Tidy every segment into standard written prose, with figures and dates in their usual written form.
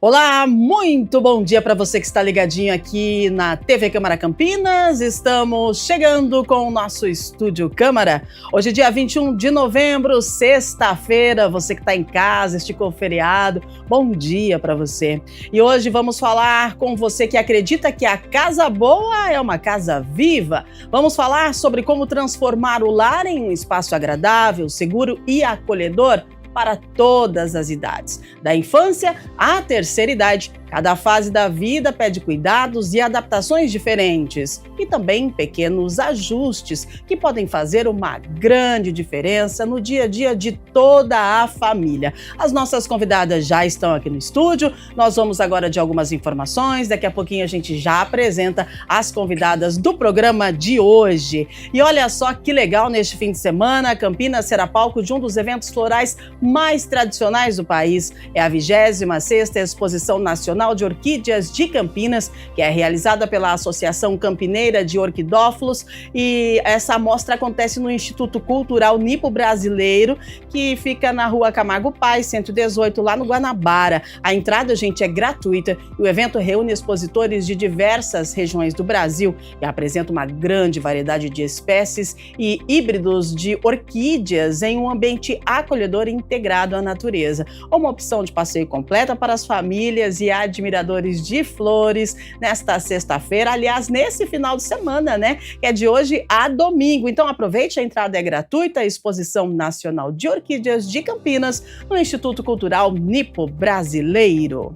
Olá, muito bom dia para você que está ligadinho aqui na TV Câmara Campinas. Estamos chegando com o nosso Estúdio Câmara. Hoje é dia 21 de novembro, sexta-feira. Você que está em casa, esticou o feriado, bom dia para você. E hoje vamos falar com você que acredita que a casa boa é uma casa viva. Vamos falar sobre como transformar o lar em um espaço agradável, seguro e acolhedor para todas as idades, da infância à terceira idade. Cada fase da vida pede cuidados e adaptações diferentes e também pequenos ajustes que podem fazer uma grande diferença no dia a dia de toda a família. As nossas convidadas já estão aqui no estúdio, nós vamos agora de algumas informações, daqui a pouquinho a gente já apresenta as convidadas do programa de hoje. E olha só que legal, neste fim de semana, Campinas será palco de um dos eventos florais mais tradicionais do país. É a 26ª Exposição Nacional de Orquídeas de Campinas, que é realizada pela Associação Campineira de Orquidófilos, e essa mostra acontece no Instituto Cultural Nipo-Brasileiro, que fica na Rua Camargo Paz, 118, lá no Guanabara. A entrada, gente, é gratuita e o evento reúne expositores de diversas regiões do Brasil e apresenta uma grande variedade de espécies e híbridos de orquídeas em um ambiente acolhedor e integrado à natureza. Uma opção de passeio completa para as famílias e admiradores de flores nesta sexta-feira, aliás, nesse final de semana, né? Que é de hoje a domingo. Então aproveite, a entrada é gratuita, a Exposição Nacional de Orquídeas de Campinas, no Instituto Cultural Nipo-Brasileiro.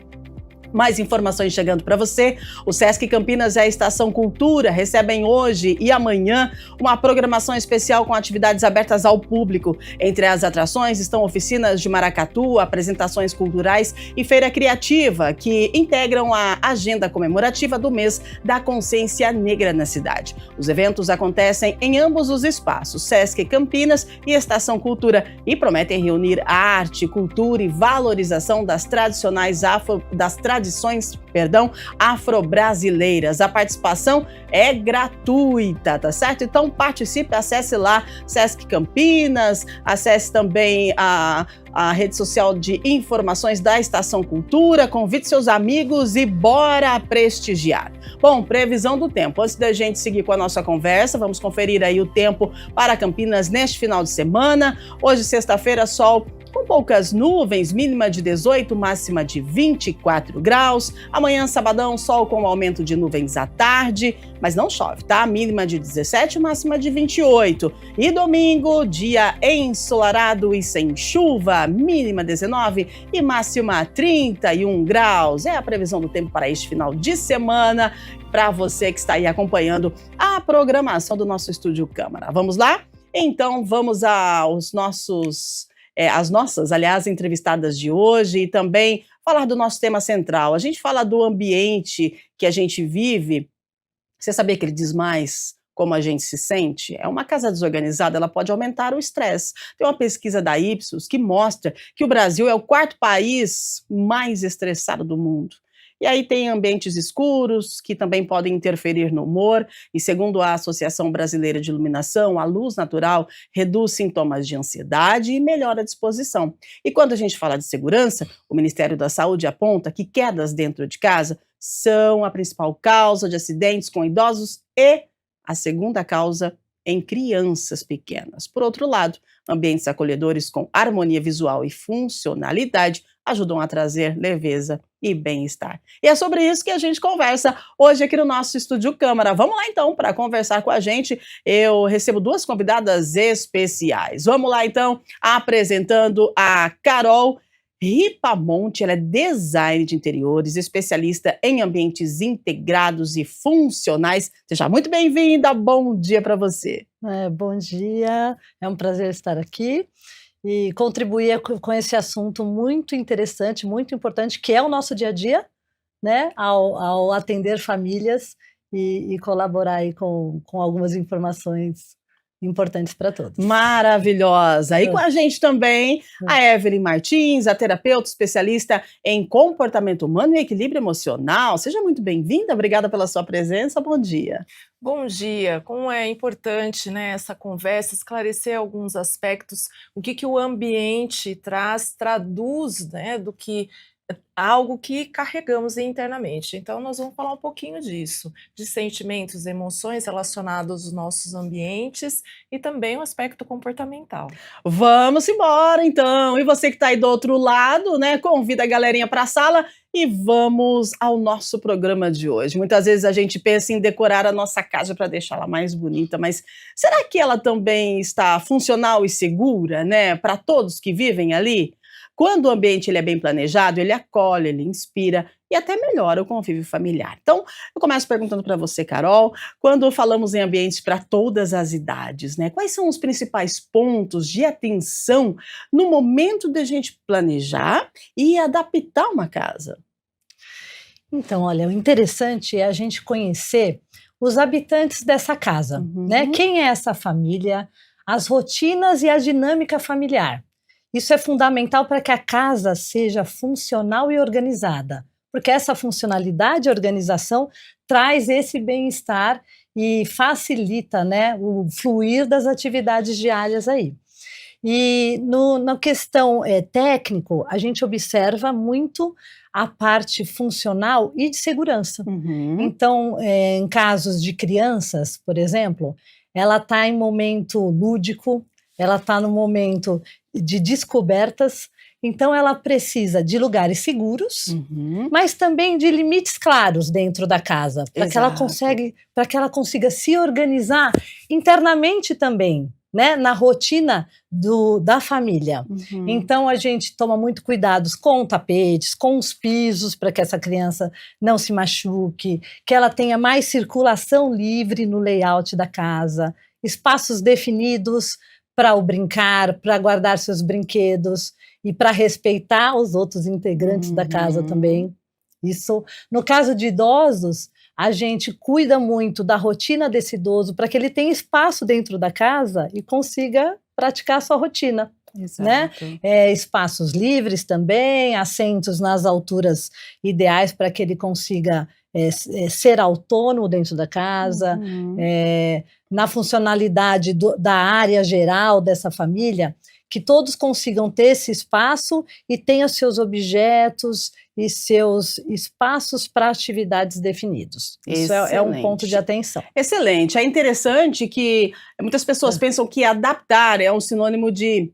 Mais informações chegando para você. O Sesc Campinas e a Estação Cultura recebem hoje e amanhã uma programação especial com atividades abertas ao público. Entre as atrações estão oficinas de maracatu, apresentações culturais e feira criativa, que integram a agenda comemorativa do mês da consciência negra na cidade. Os eventos acontecem em ambos os espaços, Sesc Campinas e Estação Cultura, e prometem reunir arte, cultura e valorização das tradições afro-brasileiras. A participação é gratuita, tá certo? Então participe, acesse lá Sesc Campinas, acesse também a rede social de informações da Estação Cultura, convide seus amigos e bora prestigiar. Bom, previsão do tempo. Antes da gente seguir com a nossa conversa, vamos conferir aí o tempo para Campinas neste final de semana. Hoje, sexta-feira, sol com poucas nuvens, mínima de 18, máxima de 24 graus. Amanhã, sabadão, sol com aumento de nuvens à tarde, mas não chove, tá? Mínima de 17, máxima de 28. E domingo, dia ensolarado e sem chuva, mínima 19 e máxima 31 graus. É a previsão do tempo para este final de semana, para você que está aí acompanhando a programação do nosso Estúdio Câmara. Vamos lá? Então, vamos aos as nossas, aliás, entrevistadas de hoje e também falar do nosso tema central. A gente fala do ambiente que a gente vive. Você sabia que ele diz mais como a gente se sente? É uma casa desorganizada, ela pode aumentar o estresse. Tem uma pesquisa da Ipsos que mostra que o Brasil é o 4º país mais estressado do mundo. E aí tem ambientes escuros que também podem interferir no humor e, segundo a Associação Brasileira de Iluminação, a luz natural reduz sintomas de ansiedade e melhora a disposição. E quando a gente fala de segurança, o Ministério da Saúde aponta que quedas dentro de casa são a principal causa de acidentes com idosos e a segunda causa em crianças pequenas. Por outro lado, ambientes acolhedores com harmonia visual e funcionalidade ajudam a trazer leveza e bem-estar. E é sobre isso que a gente conversa hoje aqui no nosso Estúdio Câmara. Vamos lá então, para conversar com a gente, eu recebo duas convidadas especiais. Vamos lá então, apresentando a Carol Ripamonte. Ela é designer de interiores, especialista em ambientes integrados e funcionais. Seja muito bem-vinda, bom dia para você. Bom dia, é um prazer estar aqui e contribuir com esse assunto muito interessante, muito importante, que é o nosso dia a dia, né, ao atender famílias e colaborar aí com algumas informações importantes para todos. Maravilhosa! E com a gente também a Evelyn Martins, a terapeuta especialista em comportamento humano e equilíbrio emocional. Seja muito bem-vinda, obrigada pela sua presença, bom dia. Bom dia, como é importante, né, essa conversa, esclarecer alguns aspectos, o que o ambiente traduz, né, do que algo que carregamos internamente. Então, nós vamos falar um pouquinho disso, de sentimentos, emoções relacionados aos nossos ambientes e também o aspecto comportamental. Vamos embora, então. E você que está aí do outro lado, né? Convida a galerinha para a sala e vamos ao nosso programa de hoje. Muitas vezes a gente pensa em decorar a nossa casa para deixá-la mais bonita, mas será que ela também está funcional e segura, né? Para todos que vivem ali? Quando o ambiente ele é bem planejado, ele acolhe, ele inspira e até melhora o convívio familiar. Então, eu começo perguntando para você, Carol, quando falamos em ambientes para todas as idades, né? Quais são os principais pontos de atenção no momento de a gente planejar e adaptar uma casa? Então, olha, o interessante é a gente conhecer os habitantes dessa casa, né? Uhum. Quem é essa família, as rotinas e a dinâmica familiar. Isso é fundamental para que a casa seja funcional e organizada, porque essa funcionalidade e organização traz esse bem-estar e facilita, né, o fluir das atividades diárias aí. E na questão técnico, a gente observa muito a parte funcional e de segurança. Uhum. Então, em casos de crianças, por exemplo, ela está em momento lúdico, ela está no momento de descobertas, então ela precisa de lugares seguros, Uhum. mas também de limites claros dentro da casa, para que ela consiga se organizar internamente também, né, na rotina da família. Uhum. Então a gente toma muito cuidados com tapetes, com os pisos, para que essa criança não se machuque, que ela tenha mais circulação livre no layout da casa, espaços definidos para o brincar, para guardar seus brinquedos e para respeitar os outros integrantes da casa também. Isso, no caso de idosos, a gente cuida muito da rotina desse idoso para que ele tenha espaço dentro da casa e consiga praticar a sua rotina. Né? Espaços livres também, assentos nas alturas ideais para que ele consiga ser autônomo dentro da casa, na funcionalidade da área geral dessa família, que todos consigam ter esse espaço e tenham seus objetos e seus espaços para atividades definidos. Isso é um ponto de atenção. Excelente. É interessante que muitas pessoas pensam que adaptar é um sinônimo de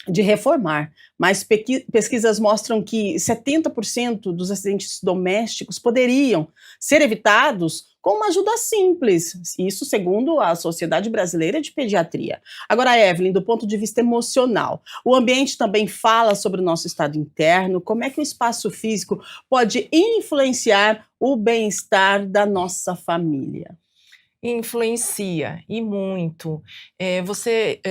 reformar, mas pesquisas mostram que 70% dos acidentes domésticos poderiam ser evitados com uma ajuda simples, isso segundo a Sociedade Brasileira de Pediatria. Agora, Evelyn, do ponto de vista emocional, o ambiente também fala sobre o nosso estado interno, como é que o espaço físico pode influenciar o bem-estar da nossa família? Influencia, e muito. Você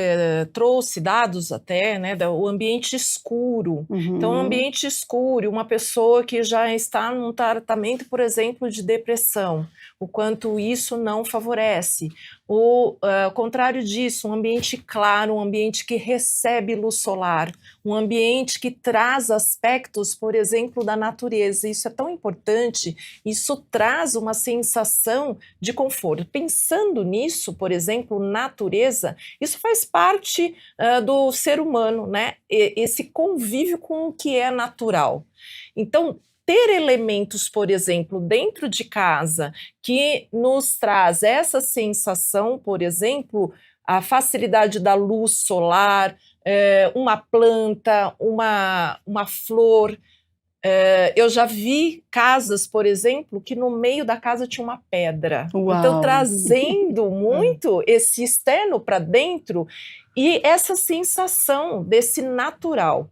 trouxe dados até, né, do ambiente escuro. Então, um ambiente escuro, uma pessoa que já está num tratamento, por exemplo, de depressão, o quanto isso não favorece. Ou, ao contrário disso, um ambiente claro, um ambiente que recebe luz solar, um ambiente que traz aspectos, por exemplo, da natureza. Isso é tão importante, isso traz uma sensação de conforto. Pensando nisso, por exemplo, natureza, isso faz parte do ser humano, né? Esse convívio com o que é natural. Então, ter elementos, por exemplo, dentro de casa que nos traz essa sensação, por exemplo, a facilidade da luz solar, uma planta, uma flor. Eu já vi casas, por exemplo, que no meio da casa tinha uma pedra. Uau. Então, trazendo muito esse externo para dentro e essa sensação desse natural.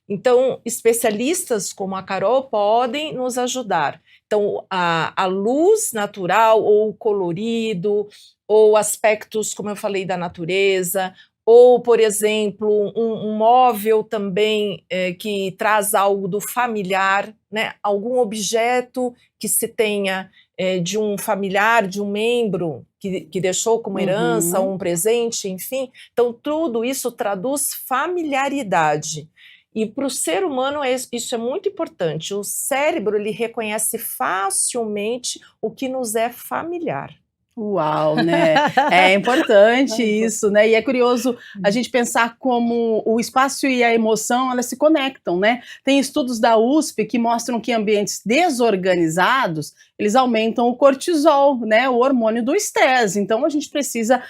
Então, especialistas como a Carol podem nos ajudar. Então, a luz natural, ou o colorido, ou aspectos, como eu falei, da natureza, ou, por exemplo, um móvel também que traz algo do familiar, né? Algum objeto que se tenha de um familiar, de um membro que deixou como herança, um presente, enfim. Então, tudo isso traduz familiaridade. E para o ser humano isso é muito importante. O cérebro ele reconhece facilmente o que nos é familiar. Uau, né? É importante isso, né? E é curioso a gente pensar como o espaço e a emoção, elas se conectam, né? Tem estudos da USP que mostram que ambientes desorganizados, eles aumentam o cortisol, né? O hormônio do estresse. Então, a gente precisa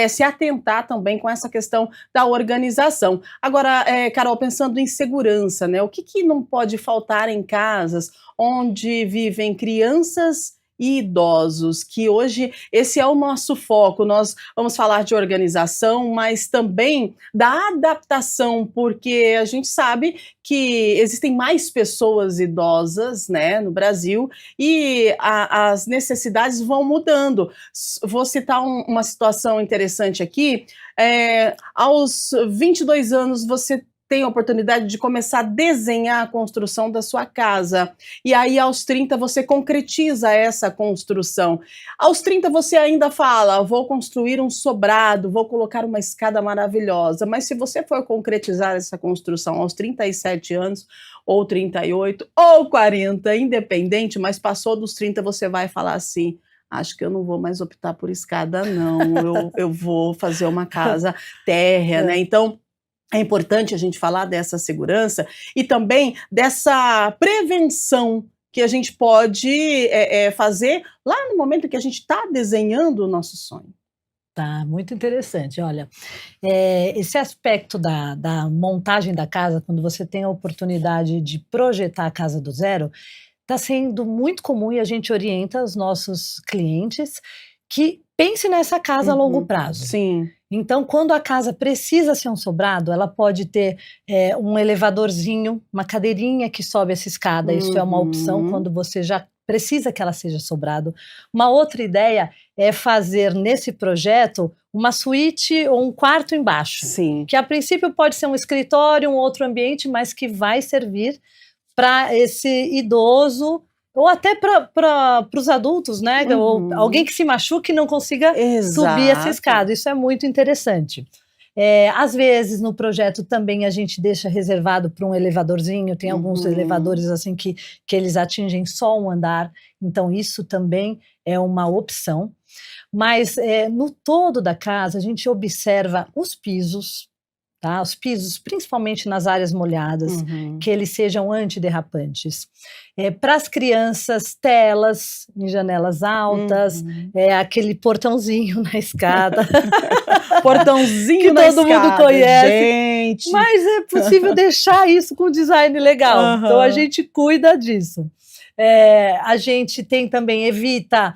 se atentar também com essa questão da organização. Agora, Carol, pensando em segurança, né? O que não pode faltar em casas onde vivem crianças e idosos, que hoje esse é o nosso foco. Nós vamos falar de organização, mas também da adaptação, porque a gente sabe que existem mais pessoas idosas, né, no Brasil, e as necessidades vão mudando. Vou citar uma situação interessante aqui. Aos 22 anos, você tem a oportunidade de começar a desenhar a construção da sua casa. E aí, aos 30, você concretiza essa construção. Aos 30, você ainda fala, vou construir um sobrado, vou colocar uma escada maravilhosa. Mas se você for concretizar essa construção aos 37 anos, ou 38, ou 40, independente, mas passou dos 30, você vai falar assim, acho que eu não vou mais optar por escada, não. Eu vou fazer uma casa térrea, né? Então, é importante a gente falar dessa segurança e também dessa prevenção que a gente pode fazer lá no momento que a gente está desenhando o nosso sonho. Tá, muito interessante. Olha, esse aspecto da montagem da casa, quando você tem a oportunidade de projetar a casa do zero, está sendo muito comum e a gente orienta os nossos clientes que pense nessa casa a longo prazo. Sim. Então, quando a casa precisa ser um sobrado, ela pode ter um elevadorzinho, uma cadeirinha que sobe essa escada. Isso é uma opção quando você já precisa que ela seja sobrado. Uma outra ideia é fazer nesse projeto uma suíte ou um quarto embaixo. Sim. Que a princípio pode ser um escritório, um outro ambiente, mas que vai servir para esse idoso ou até para os adultos, né? Ou alguém que se machuque e não consiga subir essa escada. Isso é muito interessante. Às vezes, no projeto também a gente deixa reservado para um elevadorzinho. Tem alguns elevadores assim que eles atingem só um andar. Então, isso também é uma opção. Mas, no todo da casa, a gente observa os pisos, tá? Os pisos, principalmente nas áreas molhadas, que eles sejam antiderrapantes. Para as crianças, telas em janelas altas, aquele portãozinho na escada. Portãozinho que na todo escada, mundo conhece. Gente. Mas é possível deixar isso com design legal. Então a gente cuida disso. A gente tem também, evita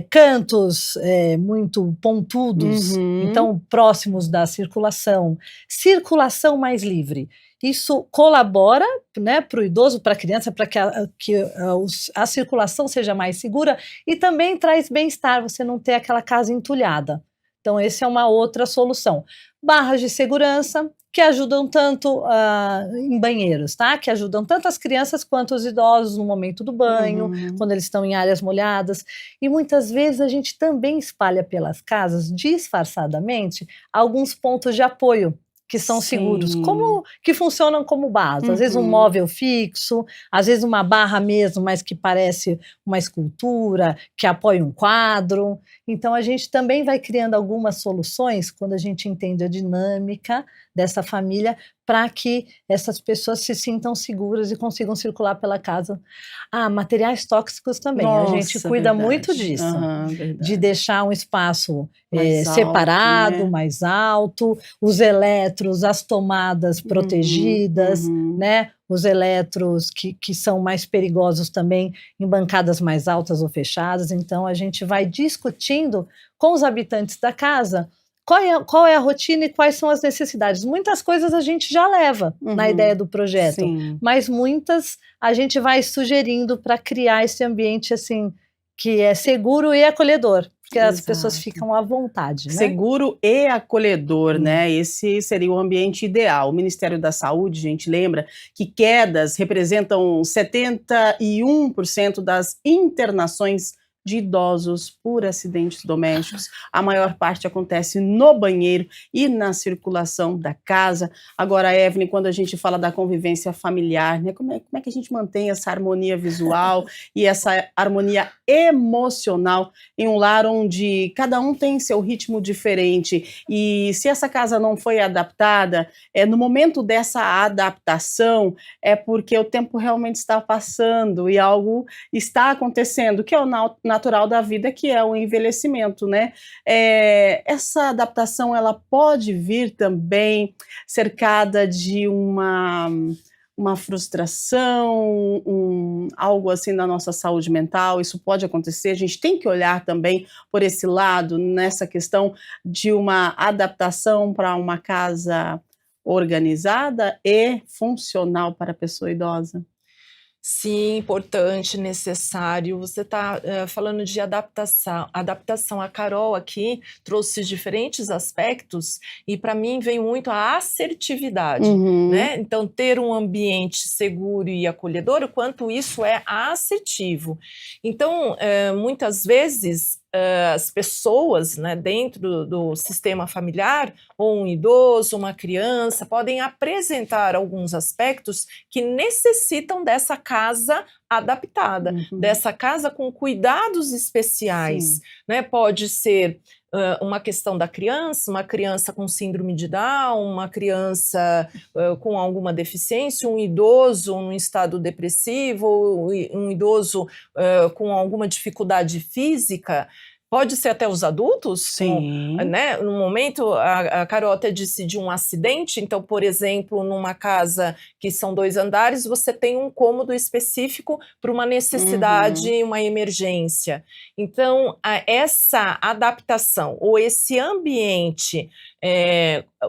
cantos muito pontudos, então próximos da circulação. Circulação mais livre. Isso colabora, né, para o idoso, para a criança, para que a circulação seja mais segura e também traz bem-estar, você não ter aquela casa entulhada. Então, essa é uma outra solução. Barras de segurança, que ajudam tanto em banheiros, tá? Que ajudam tanto as crianças quanto os idosos no momento do banho, quando eles estão em áreas molhadas. E muitas vezes a gente também espalha pelas casas, disfarçadamente, alguns pontos de apoio que são seguros, que funcionam como base. Às vezes um móvel fixo, às vezes uma barra mesmo, mas que parece uma escultura, que apoia um quadro. Então a gente também vai criando algumas soluções quando a gente entende a dinâmica dessa família para que essas pessoas se sintam seguras e consigam circular pela casa. Materiais tóxicos também. Nossa, a gente cuida muito disso, de deixar um espaço mais separado, alto, né? mais alto, os eletros, as tomadas protegidas, né? Os eletros que são mais perigosos também em bancadas mais altas ou fechadas. Então a gente vai discutindo com os habitantes da casa qual é a rotina e quais são as necessidades. Muitas coisas a gente já leva na ideia do projeto, mas muitas a gente vai sugerindo para criar esse ambiente assim que é seguro e acolhedor, porque as pessoas ficam à vontade, né? Seguro e acolhedor, né? Esse seria o ambiente ideal. O Ministério da Saúde, gente, lembra que quedas representam 71% das internações de idosos por acidentes domésticos. A maior parte acontece no banheiro e na circulação da casa. Agora, Evelyn, quando a gente fala da convivência familiar, né, como é que a gente mantém essa harmonia visual e essa harmonia emocional em um lar onde cada um tem seu ritmo diferente? E se essa casa não foi adaptada, no momento dessa adaptação, é porque o tempo realmente está passando e algo está acontecendo, que é o natural da vida, que é o envelhecimento, né? Essa adaptação, ela pode vir também cercada de uma frustração, algo assim na nossa saúde mental. Isso pode acontecer, a gente tem que olhar também por esse lado, nessa questão de uma adaptação para uma casa organizada e funcional para a pessoa idosa. Sim, importante, necessário. Você está falando de adaptação. A Carol aqui trouxe diferentes aspectos e para mim veio muito a assertividade, né? Então, ter um ambiente seguro e acolhedor, o quanto isso é assertivo. Então, muitas vezes as pessoas, né, dentro do sistema familiar, ou um idoso, uma criança, podem apresentar alguns aspectos que necessitam dessa casa adaptada, dessa casa com cuidados especiais, né? Pode ser uma questão da criança, uma criança com síndrome de Down, uma criança com alguma deficiência, um idoso num estado depressivo, um idoso com alguma dificuldade física. Pode ser até os adultos, né? No momento, a Carol até disse de um acidente, então, por exemplo, numa casa que são 2 andares, você tem um cômodo específico para uma necessidade, uma emergência. Então, essa adaptação ou esse ambiente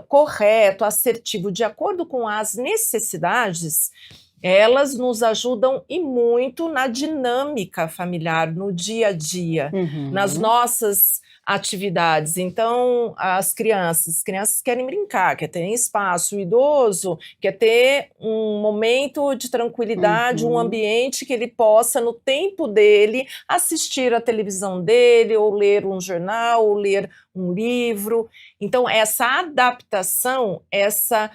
correto, assertivo, de acordo com as necessidades, elas nos ajudam e muito na dinâmica familiar, no dia a dia, nas nossas atividades. Então, as crianças querem brincar, quer ter espaço, o idoso quer ter um momento de tranquilidade, um ambiente que ele possa, no tempo dele, assistir a televisão dele, ou ler um jornal, ou ler um livro. Então, essa adaptação, essa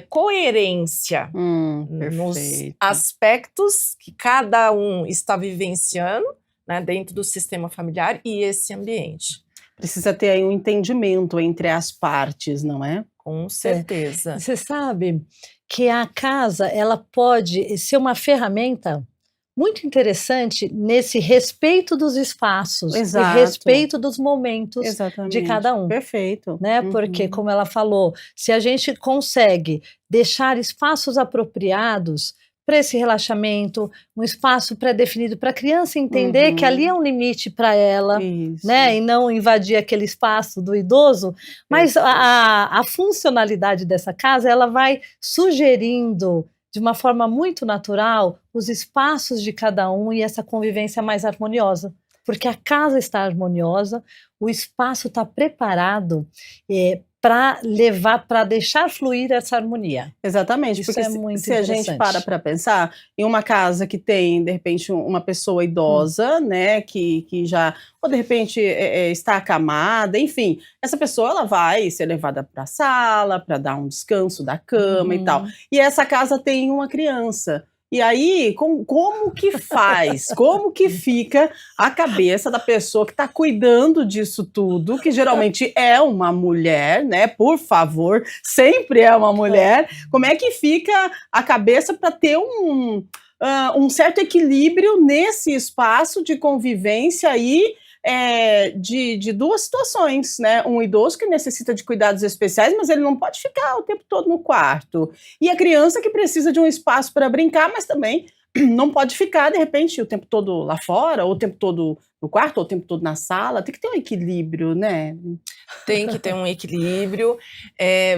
coerência nos aspectos que cada um está vivenciando, né, dentro do sistema familiar e esse ambiente. Precisa ter aí um entendimento entre as partes, não é? Com certeza. Você sabe que a casa, ela pode ser uma ferramenta muito interessante nesse respeito dos espaços e respeito dos momentos de cada um. Perfeito. Né? Porque, como ela falou, se a gente consegue deixar espaços apropriados para esse relaxamento, um espaço pré-definido para a criança entender que ali é um limite para ela, né? E não invadir aquele espaço do idoso, mas a funcionalidade dessa casa, ela vai sugerindo de uma forma muito natural os espaços de cada um e essa convivência mais harmoniosa, porque a casa está harmoniosa, o espaço está preparado para deixar fluir essa harmonia. Exatamente, isso porque é muito se a gente para pensar em uma casa que tem, de repente, uma pessoa idosa, né, que já, ou de repente está acamada, enfim, essa pessoa ela vai ser levada para a sala, para dar um descanso da cama e tal. E essa casa tem uma criança. E aí, como que faz? Como que fica a cabeça da pessoa que está cuidando disso tudo, que geralmente é uma mulher, né? Por favor, sempre é uma mulher. Como é que fica a cabeça para ter um certo equilíbrio nesse espaço de convivência aí? De duas situações, né? Um idoso que necessita de cuidados especiais, mas ele não pode ficar o tempo todo no quarto. E a criança que precisa de um espaço para brincar, mas também não pode ficar, de repente, o tempo todo lá fora, ou o tempo todo no quarto, ou o tempo todo na sala. Tem que ter um equilíbrio, né? Tem que ter um equilíbrio.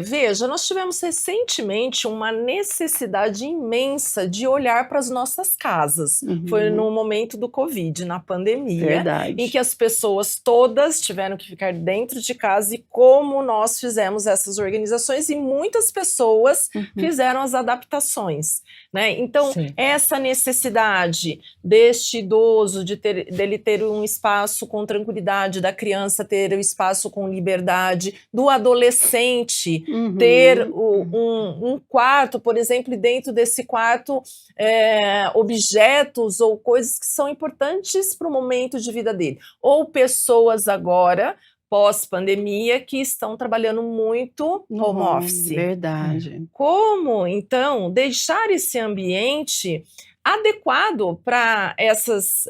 Veja, nós tivemos recentemente uma necessidade imensa de olhar para as nossas casas. Foi no momento do Covid, na pandemia, em que as pessoas todas tiveram que ficar dentro de casa, e como nós fizemos essas organizações, e muitas pessoas fizeram as adaptações, né? Então, essa necessidade deste idoso, dele ter um espaço com tranquilidade, da criança ter um espaço com liberdade, do adolescente ter um quarto, por exemplo, e dentro desse quarto objetos ou coisas que são importantes para o momento de vida dele. Ou pessoas agora, pós-pandemia, que estão trabalhando muito home office. Verdade. Como, então, deixar esse ambiente adequado para essas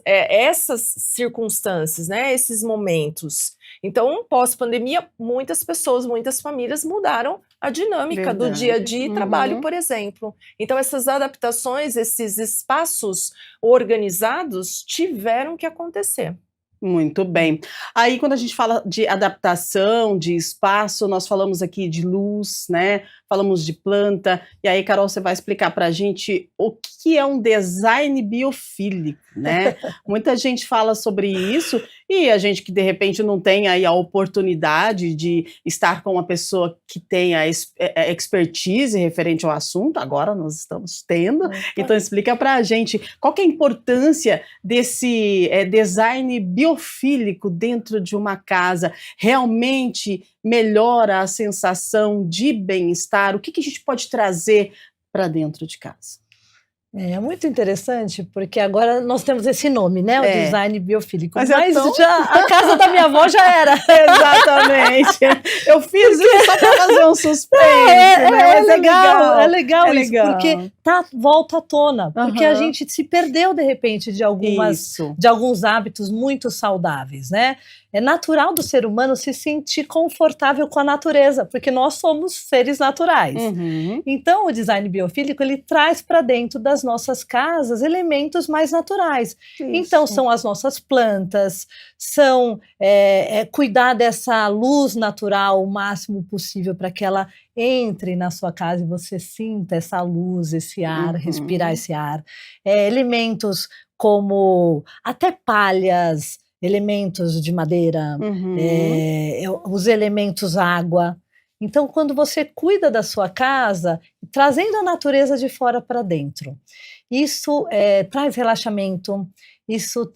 circunstâncias, né, esses momentos. Então, pós-pandemia, muitas pessoas, muitas famílias mudaram a dinâmica do dia a dia e trabalho, por exemplo. Então, essas adaptações, esses espaços organizados tiveram que acontecer. Muito bem. Aí, quando a gente fala de adaptação, de espaço, nós falamos aqui de luz, né? Falamos de planta. E aí, Carol, você vai explicar para a gente o que é um design biofílico, né? Muita gente fala sobre isso e a gente que, de repente, não tem aí a oportunidade de estar com uma pessoa que tenha expertise referente ao assunto, agora nós estamos tendo. Então, explica para a gente qual que é a importância desse design biofílico dentro de uma casa. Realmente melhora a sensação de bem-estar? O que a gente pode trazer para dentro de casa? É muito interessante, porque agora nós temos esse nome, né? O design biofílico. Mas a casa da minha avó já era. Exatamente. Eu fiz isso só para fazer um suspense. É legal isso, porque volta à tona. Porque a gente se perdeu, de repente, de alguns hábitos muito saudáveis, né? É natural do ser humano se sentir confortável com a natureza, porque nós somos seres naturais. Então, o design biofílico, ele traz para dentro das nossas casas elementos mais naturais. Então, são as nossas plantas, são cuidar dessa luz natural o máximo possível para que ela entre na sua casa e você sinta essa luz, esse ar, respirar esse ar. Elementos como até palhas, elementos de madeira, os elementos água. Então, quando você cuida da sua casa, trazendo a natureza de fora para dentro, isso traz relaxamento, isso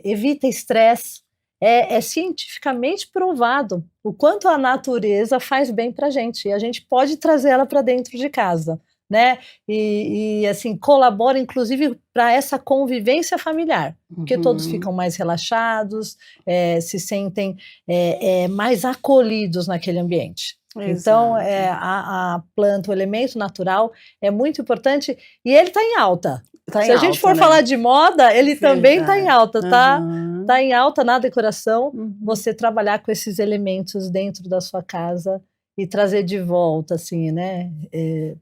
evita estresse. É cientificamente provado o quanto a natureza faz bem para a gente, e a gente pode trazer ela para dentro de casa, né? E assim, colabora inclusive para essa convivência familiar, porque todos ficam mais relaxados, se sentem mais acolhidos naquele ambiente. Então, a planta, o elemento natural é muito importante e ele está em alta. Se a gente for falar de moda, ele também está em alta, tá? Está em alta na decoração, você trabalhar com esses elementos dentro da sua casa e trazer de volta, assim, né?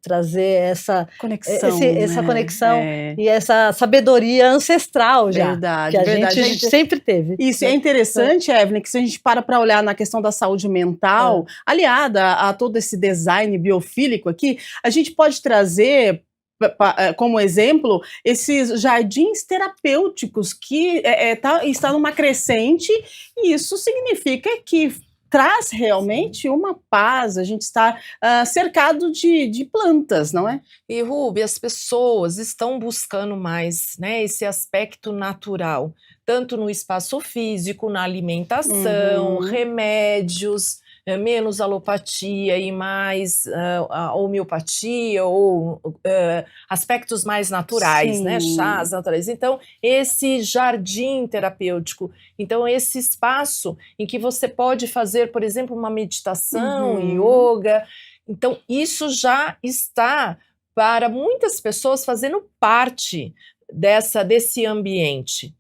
Trazer essa conexão e essa sabedoria ancestral já, que a gente sempre teve. Isso é interessante, Evelyn, que se a gente para olhar na questão da saúde mental, aliada a todo esse design biofílico aqui, a gente pode trazer como exemplo, esses jardins terapêuticos que está numa crescente, e isso significa que traz realmente uma paz, a gente está cercado de plantas, não é? E, Ruby, as pessoas estão buscando mais, né, esse aspecto natural, tanto no espaço físico, na alimentação, remédios, menos alopatia e mais a homeopatia ou aspectos mais naturais, né, chás naturais. Então, esse jardim terapêutico, então esse espaço em que você pode fazer, por exemplo, uma meditação, yoga, então isso já está para muitas pessoas fazendo parte desse ambiente.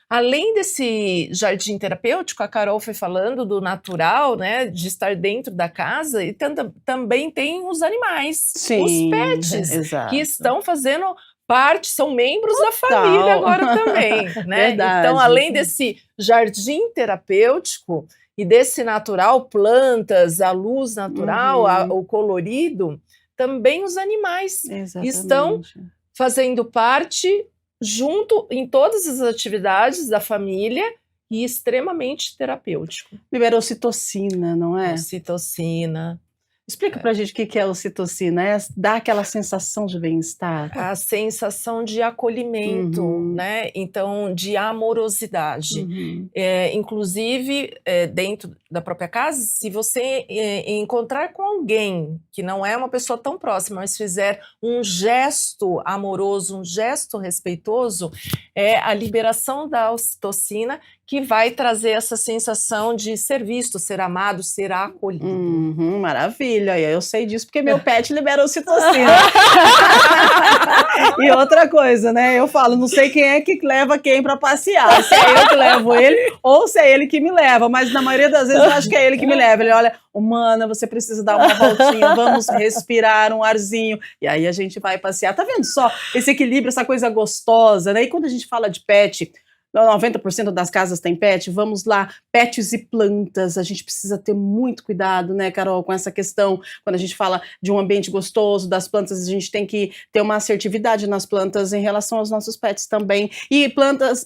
Além desse jardim terapêutico, a Carol foi falando do natural, né, de estar dentro da casa, e também tem os animais, os pets, que estão fazendo parte, são membros da família agora também, né? Então, além desse jardim terapêutico e desse natural, plantas, a luz natural, o colorido, também os animais estão fazendo parte junto em todas as atividades da família e extremamente terapêutico. Libera ocitocina, não é? Ocitocina. Explica pra gente o que é ocitocina, dá aquela sensação de bem-estar? A sensação de acolhimento, né? Então, de amorosidade. Inclusive, dentro da própria casa, se você encontrar com alguém que não é uma pessoa tão próxima, mas fizer um gesto amoroso, um gesto respeitoso, é a liberação da ocitocina que vai trazer essa sensação de ser visto, ser amado, ser acolhido. Maravilha, eu sei disso porque meu pet libera ocitocina. E outra coisa, né, eu falo, não sei quem é que leva quem para passear, se é eu que levo ele ou se é ele que me leva, mas na maioria das vezes eu acho que é ele que me leva. Ele olha, humana, você precisa dar uma voltinha, vamos respirar um arzinho, e aí a gente vai passear. Tá vendo só esse equilíbrio, essa coisa gostosa, né? E quando a gente fala de pet, 90% das casas tem pet, vamos lá, pets e plantas, a gente precisa ter muito cuidado, né, Carol, com essa questão, quando a gente fala de um ambiente gostoso, das plantas, a gente tem que ter uma assertividade nas plantas em relação aos nossos pets também, e plantas,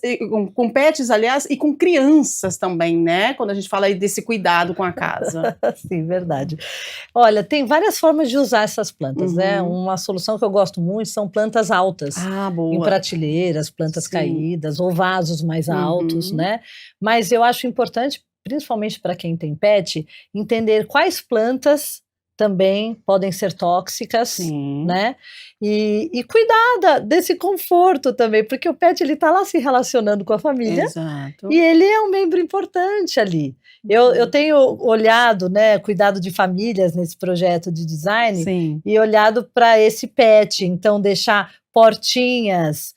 com pets, aliás, e com crianças também, né, quando a gente fala aí desse cuidado com a casa. Sim, verdade. Olha, tem várias formas de usar essas plantas, né, uma solução que eu gosto muito são plantas altas, boa. Em prateleiras, plantas caídas, ou vasos mais altos, né? Mas eu acho importante, principalmente para quem tem pet, entender quais plantas também podem ser tóxicas, né? E cuidar desse conforto também, porque o pet ele está lá se relacionando com a família. Exato. E ele é um membro importante ali. Eu tenho olhado, né, cuidado de famílias nesse projeto de design e olhado para esse pet, então deixar portinhas.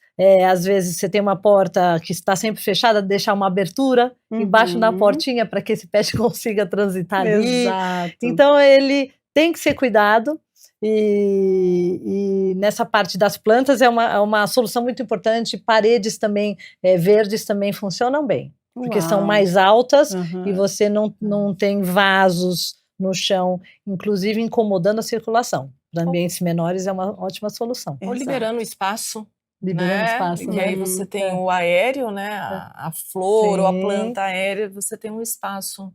Às vezes você tem uma porta que está sempre fechada, deixar uma abertura embaixo na portinha para que esse pet consiga transitar ali. Exato. Então ele tem que ser cuidado e nessa parte das plantas é uma solução muito importante. Paredes também verdes também funcionam bem, porque são mais altas e você não tem vasos no chão, inclusive incomodando a circulação. Para ambientes menores é uma ótima solução. Ou liberando espaço. Liberando espaço. E aí você tem o aéreo, né? A flor ou a planta aérea, você tem um espaço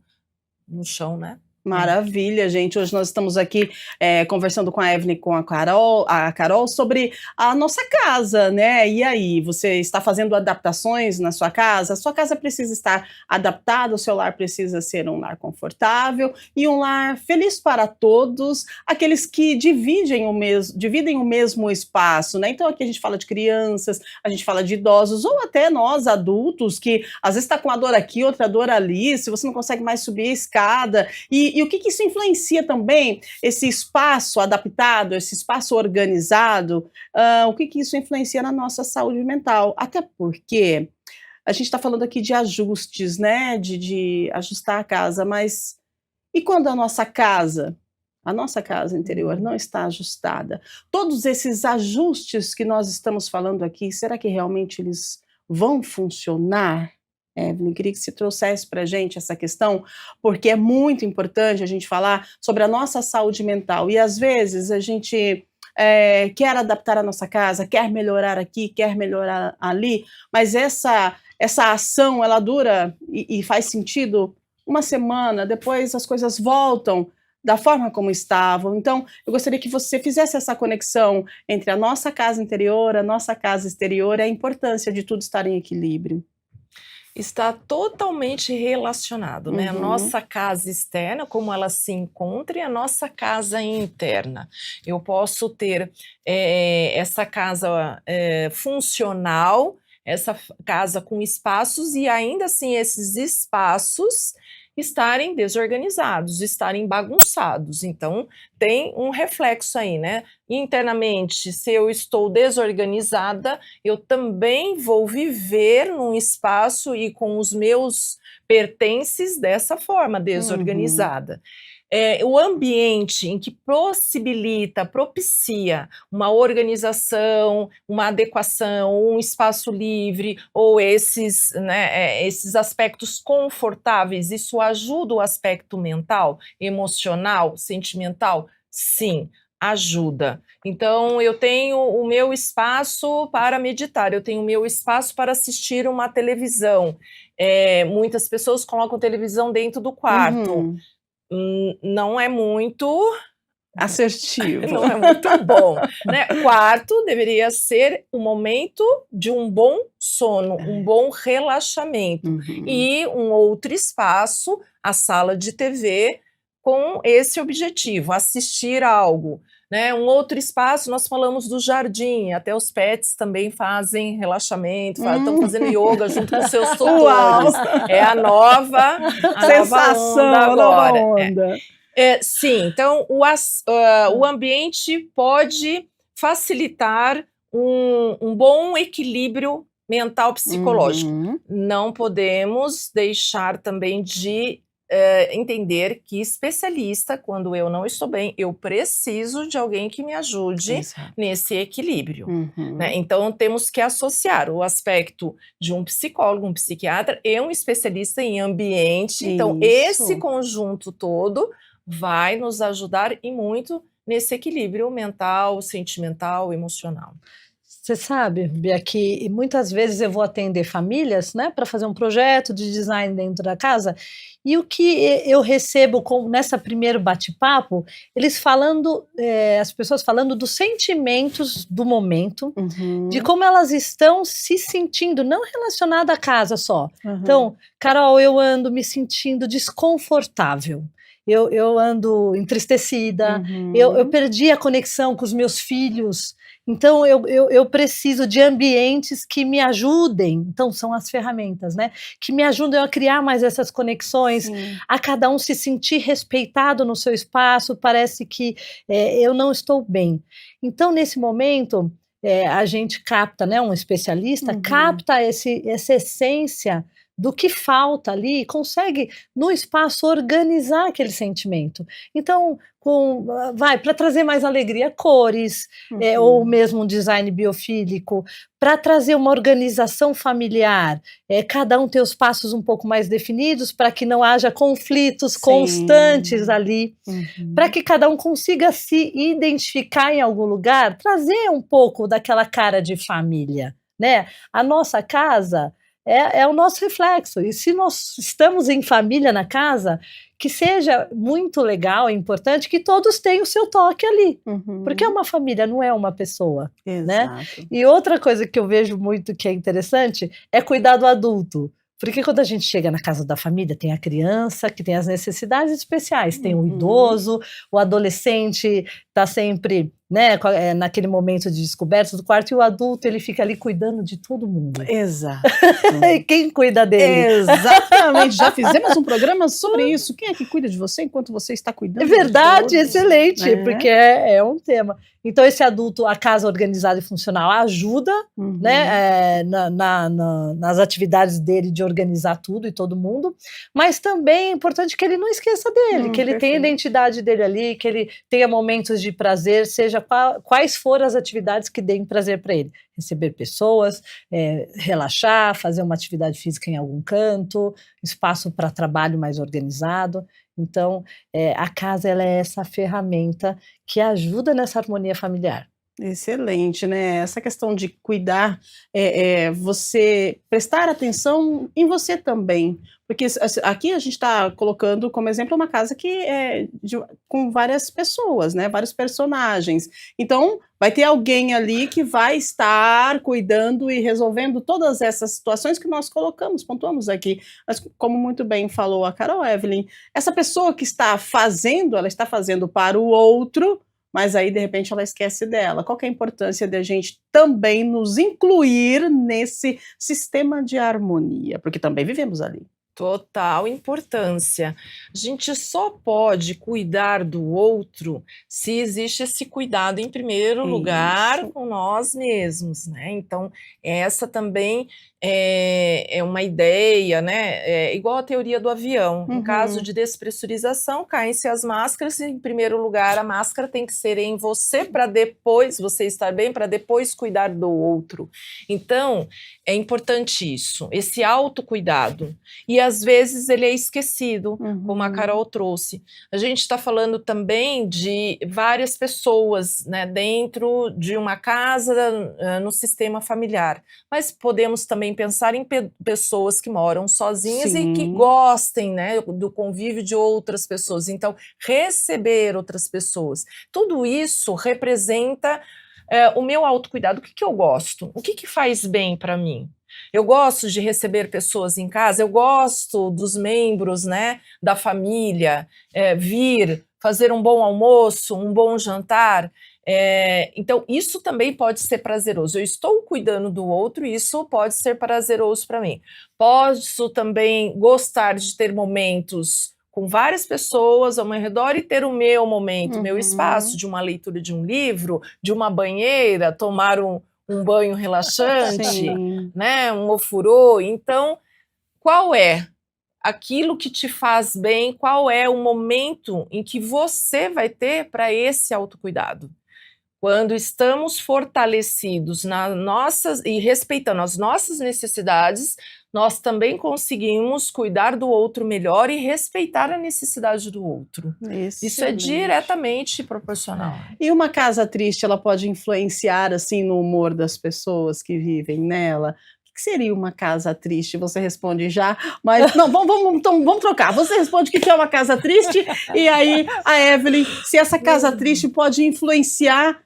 no chão, né? Maravilha, gente. Hoje nós estamos aqui conversando com a Evelyn e com a Carol sobre a nossa casa, né? E aí, você está fazendo adaptações na sua casa? A sua casa precisa estar adaptada, o seu lar precisa ser um lar confortável e um lar feliz para todos, aqueles que dividem o mesmo espaço, né? Então aqui a gente fala de crianças, a gente fala de idosos, ou até nós adultos, que às vezes está com uma dor aqui, outra dor ali, se você não consegue mais subir a escada, e o que isso influencia também, esse espaço adaptado, esse espaço organizado, o que isso influencia na nossa saúde mental? Até porque a gente está falando aqui de ajustes, né, de ajustar a casa, mas e quando a nossa casa interior não está ajustada? Todos esses ajustes que nós estamos falando aqui, será que realmente eles vão funcionar? Evelyn, queria que você trouxesse para a gente essa questão, porque é muito importante a gente falar sobre a nossa saúde mental, e às vezes a gente quer adaptar a nossa casa, quer melhorar aqui, quer melhorar ali, mas essa ação, ela dura e faz sentido uma semana, depois as coisas voltam da forma como estavam. Então, eu gostaria que você fizesse essa conexão entre a nossa casa interior, a nossa casa exterior, e a importância de tudo estar em equilíbrio. Está totalmente relacionado, né? A nossa casa externa, como ela se encontra, e a nossa casa interna. Eu posso ter essa casa funcional, essa casa com espaços, e ainda assim esses espaços estarem desorganizados, estarem bagunçados. Então, tem um reflexo aí, né? Internamente, se eu estou desorganizada, eu também vou viver num espaço e com os meus pertences dessa forma, desorganizada. O ambiente em que propicia uma organização, uma adequação, um espaço livre, ou esses aspectos confortáveis, isso ajuda o aspecto mental, emocional, sentimental? Sim, ajuda. Então, eu tenho o meu espaço para meditar, eu tenho o meu espaço para assistir uma televisão. Muitas pessoas colocam televisão dentro do quarto. Não é muito assertivo. Não é muito bom, né? Quarto deveria ser o momento de um bom sono, um bom relaxamento. E um outro espaço, a sala de TV, com esse objetivo, assistir algo. Né? Um outro espaço, nós falamos do jardim, até os pets também fazem relaxamento, estão fazendo yoga junto com seus tutores. É a nova sensação, onda agora. A nova onda. Sim, então o ambiente pode facilitar um bom equilíbrio mental psicológico. Não podemos deixar também de entender que especialista, quando eu não estou bem, eu preciso de alguém que me ajude nesse equilíbrio. Né? Então, temos que associar o aspecto de um psicólogo, um psiquiatra e um especialista em ambiente. Então, esse conjunto todo vai nos ajudar e muito nesse equilíbrio mental, sentimental, emocional. Você sabe, Bia, que muitas vezes eu vou atender famílias, né, para fazer um projeto de design dentro da casa, e o que eu recebo nessa primeiro bate-papo, eles falando, as pessoas falando dos sentimentos do momento, de como elas estão se sentindo, não relacionada à casa só. Então, Carol, eu ando me sentindo desconfortável. Eu ando entristecida, eu perdi a conexão com os meus filhos, então eu preciso de ambientes que me ajudem, então são as ferramentas, né? Que me ajudem a criar mais essas conexões, a cada um se sentir respeitado no seu espaço, parece que eu não estou bem. Então, nesse momento, a gente capta, né? Um especialista capta essa essência do que falta ali, consegue no espaço organizar aquele sentimento. Então, para trazer mais alegria, cores, ou mesmo um design biofílico, para trazer uma organização familiar, cada um ter os passos um pouco mais definidos, para que não haja conflitos constantes ali, para que cada um consiga se identificar em algum lugar, trazer um pouco daquela cara de família, né? A nossa casa é o nosso reflexo, e se nós estamos em família na casa, que seja muito legal e importante que todos tenham o seu toque ali, porque é uma família, não é uma pessoa, né? E outra coisa que eu vejo muito que é interessante é cuidar do adulto, porque quando a gente chega na casa da família, tem a criança que tem as necessidades especiais, tem o idoso, o adolescente está sempre, né, naquele momento de descoberta do quarto, e o adulto ele fica ali cuidando de todo mundo. Exato. E quem cuida dele? Exatamente, já fizemos um programa sobre isso. Quem é que cuida de você enquanto você está cuidando? É verdade, excelente, né? Porque é um tema. Então, esse adulto, a casa organizada e funcional ajuda, né, nas atividades dele de organizar tudo e todo mundo, mas também é importante que ele não esqueça dele, que ele tenha a identidade dele ali, que ele tenha momentos de prazer, seja quais forem as atividades que deem prazer para ele. Receber pessoas, relaxar, fazer uma atividade física em algum canto, espaço para trabalho mais organizado. Então, a casa ela é essa ferramenta que ajuda nessa harmonia familiar. Excelente, né? Essa questão de cuidar, você prestar atenção em você também, porque aqui a gente está colocando como exemplo uma casa que é com várias pessoas, né? Vários personagens. Então, vai ter alguém ali que vai estar cuidando e resolvendo todas essas situações que nós pontuamos aqui. Mas, como muito bem falou a Carol Evelyn, essa pessoa que está fazendo, ela está fazendo para o outro, mas aí, de repente, ela esquece dela. Qual que é a importância de a gente também nos incluir nesse sistema de harmonia? Porque também vivemos ali. Total importância. A gente só pode cuidar do outro se existe esse cuidado em primeiro lugar com nós mesmos, né? Então, essa também é uma ideia, né? É igual a teoria do avião. Em caso de despressurização, caem-se as máscaras, e, em primeiro lugar, a máscara tem que ser em você para depois você estar bem, para depois cuidar do outro. Então, é importante isso, esse autocuidado. E às vezes ele é esquecido, como a Carol trouxe. A gente está falando também de várias pessoas, né, dentro de uma casa, no sistema familiar, mas podemos também pensar em pessoas que moram sozinhas e que gostem, né, do convívio de outras pessoas, então receber outras pessoas, tudo isso representa o meu autocuidado. O que eu gosto? O que faz bem para mim? Eu gosto de receber pessoas em casa, eu gosto dos membros, né, da família, vir fazer um bom almoço, um bom jantar. Então, isso também pode ser prazeroso. Eu estou cuidando do outro e isso pode ser prazeroso para mim. Posso também gostar de ter momentos com várias pessoas ao meu redor e ter o meu momento, meu espaço, de uma leitura de um livro, de uma banheira, tomar um banho relaxante, né, um ofurô. Então, qual é aquilo que te faz bem? Qual é o momento em que você vai ter para esse autocuidado? Quando estamos fortalecidos e respeitando as nossas necessidades, nós também conseguimos cuidar do outro melhor e respeitar a necessidade do outro. Isso é diretamente proporcional. E uma casa triste, ela pode influenciar assim no humor das pessoas que vivem nela? O que seria uma casa triste? Você responde já, mas não, vamos trocar. Você responde o que é uma casa triste e aí a Evelyn, se essa casa triste pode influenciar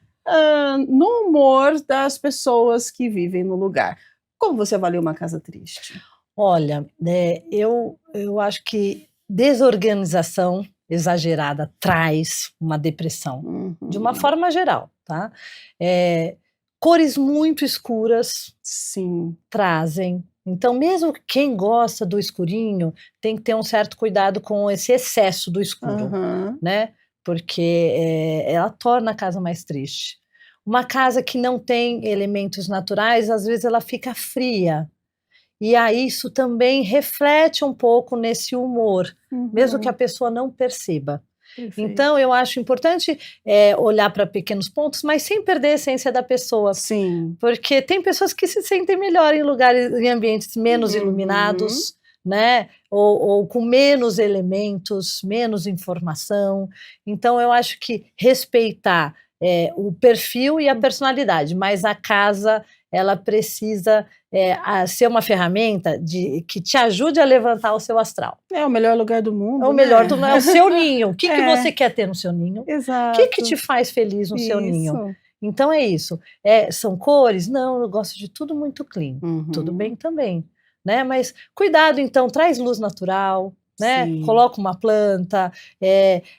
no humor das pessoas que vivem no lugar. Como você avalia uma casa triste? Olha, eu acho que desorganização exagerada traz uma depressão, de uma forma geral, tá? Cores muito escuras trazem. Então, mesmo quem gosta do escurinho tem que ter um certo cuidado com esse excesso do escuro, né? Porque ela torna a casa mais triste. Uma casa que não tem elementos naturais, às vezes ela fica fria. E aí isso também reflete um pouco nesse humor, mesmo que a pessoa não perceba. Perfeito. Então, eu acho importante olhar para pequenos pontos, mas sem perder a essência da pessoa. Porque tem pessoas que se sentem melhor em ambientes menos iluminados, né? Ou com menos elementos, menos informação. Então, eu acho que respeitar o perfil e a personalidade, mas a casa ela precisa ser uma ferramenta que te ajude a levantar o seu astral. É o melhor lugar do mundo. É o melhor do mundo, é o seu ninho. O que você quer ter no seu ninho? Exato. O que te faz feliz no seu ninho? Então é isso. São cores? Não, eu gosto de tudo muito clean. Tudo bem também, né? Mas cuidado, então, traz luz natural, né? Coloca uma planta.